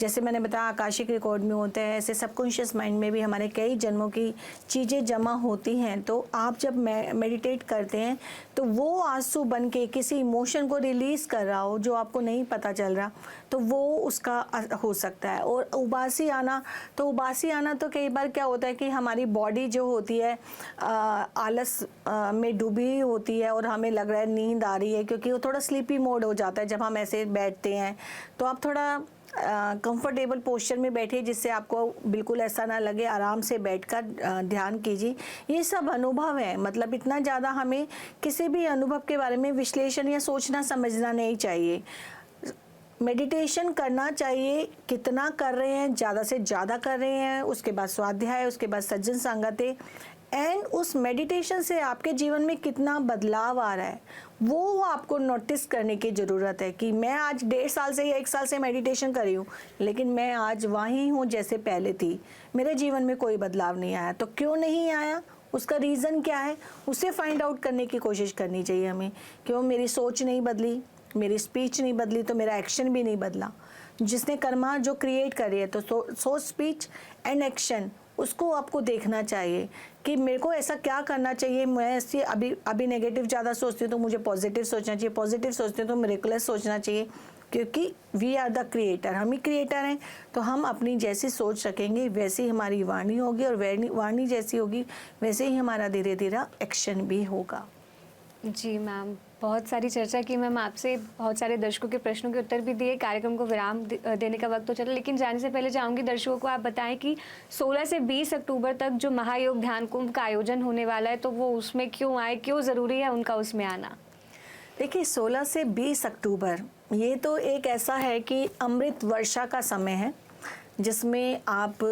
जैसे मैंने बताया आकाशिक रिकॉर्ड में होता है, ऐसे सबकॉन्शियस माइंड में भी हमारे कई जन्मों की चीज़ें जमा होती हैं। तो आप जब मेडिटेट करते हैं तो वो आंसू बन के किसी इमोशन को रिलीज़ कर रहा हो जो आपको नहीं पता चल रहा, तो वो उसका हो सकता है। और उबासी आना तो कई बार क्या होता है कि हमारी बॉडी जो होती है आलस में डूबी होती है और हमें लग रहा है नींद आ रही है, क्योंकि वो थोड़ा स्लीपी मोड हो जाता है जब हम ऐसे बैठते हैं। तो आप थोड़ा कंफर्टेबल पोस्चर में बैठिए जिससे आपको बिल्कुल ऐसा ना लगे, आराम से बैठकर ध्यान कीजिए। ये सब अनुभव है, मतलब इतना ज़्यादा हमें किसी भी अनुभव के बारे में विश्लेषण या सोचना समझना नहीं चाहिए। मेडिटेशन करना चाहिए, कितना कर रहे हैं, ज़्यादा से ज़्यादा कर रहे हैं, उसके बाद स्वाध्याय, उसके बाद सज्जन संगति, एंड उस मेडिटेशन से आपके जीवन में कितना बदलाव आ रहा है वो आपको नोटिस करने की ज़रूरत है। कि मैं आज 1.5 साल से या 1 साल से मेडिटेशन कर रही हूँ, लेकिन मैं आज वहीं हूँ जैसे पहले थी, मेरे जीवन में कोई बदलाव नहीं आया। तो क्यों नहीं आया, उसका रीज़न क्या है, उसे फाइंड आउट करने की कोशिश करनी चाहिए हमें। क्यों मेरी सोच नहीं बदली, मेरी स्पीच नहीं बदली, तो मेरा एक्शन भी नहीं बदला। जिसने कर्मा जो क्रिएट करी है, तो सोच, स्पीच एंड एक्शन उसको आपको देखना चाहिए कि मेरे को ऐसा क्या करना चाहिए। मैं ऐसे अभी नेगेटिव ज़्यादा सोचती हूँ तो मुझे पॉजिटिव सोचना चाहिए, पॉजिटिव सोचती हूँ तो मिरेकुलस सोचना चाहिए, क्योंकि वी आर द क्रिएटर, हम ही क्रिएटर हैं। तो हम अपनी जैसी सोच रखेंगे वैसी हमारी वाणी होगी, और वाणी जैसी होगी वैसे ही हमारा धीरे धीरे एक्शन भी होगा। जी मैम, बहुत सारी चर्चा की मैम आपसे, बहुत सारे दर्शकों के प्रश्नों के उत्तर भी दिए। कार्यक्रम को विराम देने का वक्त तो चला, लेकिन जाने से पहले चाहूँगी दर्शकों को आप बताएं कि 16 से 20 अक्टूबर तक जो महायोग ध्यान कुंभ का आयोजन होने वाला है, तो वो उसमें क्यों आए, क्यों ज़रूरी है उनका उसमें आना? देखिए 16 से 20 अक्टूबर ये तो एक ऐसा है कि अमृत वर्षा का समय है, जिसमें आप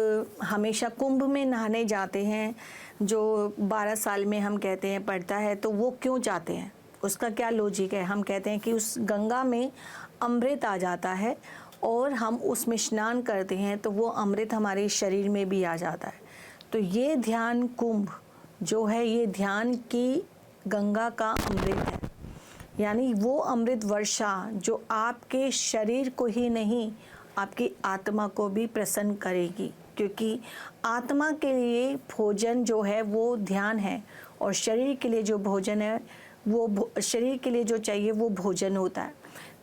हमेशा कुंभ में नहाने जाते हैं। जो 12 साल में हम कहते हैं पड़ता है, तो वो क्यों जाते हैं, उसका क्या लॉजिक है? हम कहते हैं कि उस गंगा में अमृत आ जाता है और हम उसमें स्नान करते हैं तो वो अमृत हमारे शरीर में भी आ जाता है। तो ये ध्यान कुंभ जो है, ये ध्यान की गंगा का अमृत है, यानी वो अमृत वर्षा जो आपके शरीर को ही नहीं, आपकी आत्मा को भी प्रसन्न करेगी। क्योंकि आत्मा के लिए भोजन जो है वो ध्यान है, और शरीर के लिए जो भोजन है वो शरीर के लिए जो चाहिए वो भोजन होता है।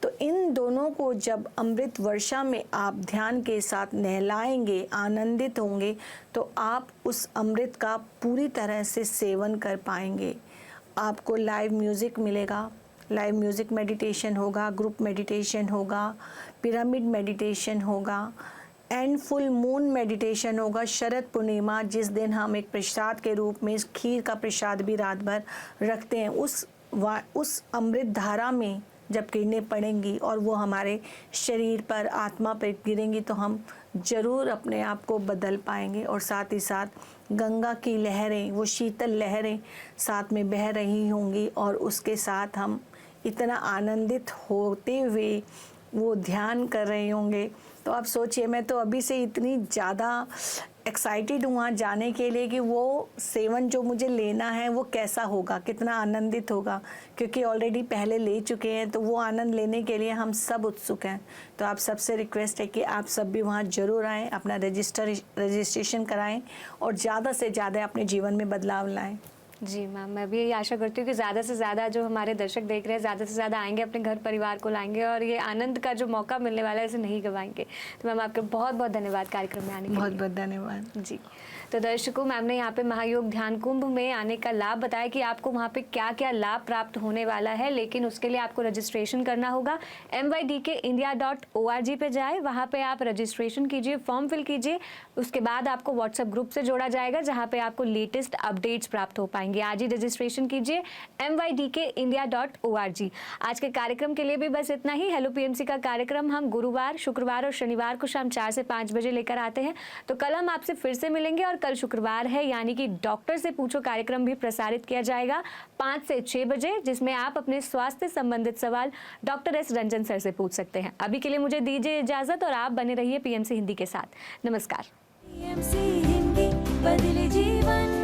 तो इन दोनों को जब अमृत वर्षा में आप ध्यान के साथ नहलाएंगे, आनंदित होंगे, तो आप उस अमृत का पूरी तरह से सेवन कर पाएंगे। आपको लाइव म्यूज़िक मिलेगा, लाइव म्यूज़िक मेडिटेशन होगा, ग्रुप मेडिटेशन होगा, पिरामिड मेडिटेशन होगा, एंड फुल मून मेडिटेशन होगा। शरद पूर्णिमा जिस दिन हम एक प्रसाद के रूप में खीर का प्रसाद भी रात भर रखते हैं, उस अमृत धारा में जब किरणें पड़ेंगी और वो हमारे शरीर पर, आत्मा पर गिरेंगी, तो हम ज़रूर अपने आप को बदल पाएंगे। और साथ ही साथ गंगा की लहरें, वो शीतल लहरें साथ में बह रही होंगी, और उसके साथ हम इतना आनंदित होते हुए वो ध्यान कर रहे होंगे। तो आप सोचिए, मैं तो अभी से इतनी ज़्यादा एक्साइटेड हूँ वहाँ जाने के लिए कि वो सेवन जो मुझे लेना है वो कैसा होगा, कितना आनंदित होगा, क्योंकि ऑलरेडी पहले ले चुके हैं, तो वो आनंद लेने के लिए हम सब उत्सुक हैं। तो आप सबसे रिक्वेस्ट है कि आप सब भी वहाँ ज़रूर आएँ, अपना रजिस्ट्रेशन कराएं और ज़्यादा से ज़्यादा अपने जीवन में बदलाव लाएँ। जी मैम, मैं भी यही आशा करती हूँ कि ज़्यादा से ज़्यादा जो हमारे दर्शक देख रहे हैं ज़्यादा से ज़्यादा आएंगे, अपने घर परिवार को लाएंगे, और ये आनंद का जो मौका मिलने वाला है इसे नहीं गंवाएंगे। तो मैम आपका बहुत बहुत धन्यवाद कार्यक्रम में आने के लिए। बहुत बहुत धन्यवाद जी। तो दर्शकों, मैम ने यहाँ पे महायोग ध्यान कुंभ में आने का लाभ बताया कि आपको वहाँ पे क्या क्या लाभ प्राप्त होने वाला है, लेकिन उसके लिए आपको रजिस्ट्रेशन करना होगा। mydkindia.org पे जाए, वहाँ पे आप रजिस्ट्रेशन कीजिए, फॉर्म फिल कीजिए, उसके बाद आपको व्हाट्सएप ग्रुप से जोड़ा जाएगा जहाँ पे आपको लेटेस्ट अपडेट्स प्राप्त हो पाएंगे। आज ही रजिस्ट्रेशन कीजिए mydkindia.org। आज के कार्यक्रम के लिए भी बस इतना ही। हेलो पीएमसी का कार्यक्रम हम गुरुवार, शुक्रवार और शनिवार को शाम 4 से 5 बजे लेकर आते हैं। तो कल हम आपसे फिर से मिलेंगे, और कल शुक्रवार है, यानी कि डॉक्टर से पूछो कार्यक्रम भी प्रसारित किया जाएगा 5 से 6 बजे, जिसमें आप अपने स्वास्थ्य संबंधित सवाल डॉक्टर एस रंजन सर से पूछ सकते हैं। अभी के लिए मुझे दीजिए इजाजत, और आप बने रहिए पीएमसी हिंदी के साथ। नमस्कार। पीएमसी हिंदी, बदले जीवन।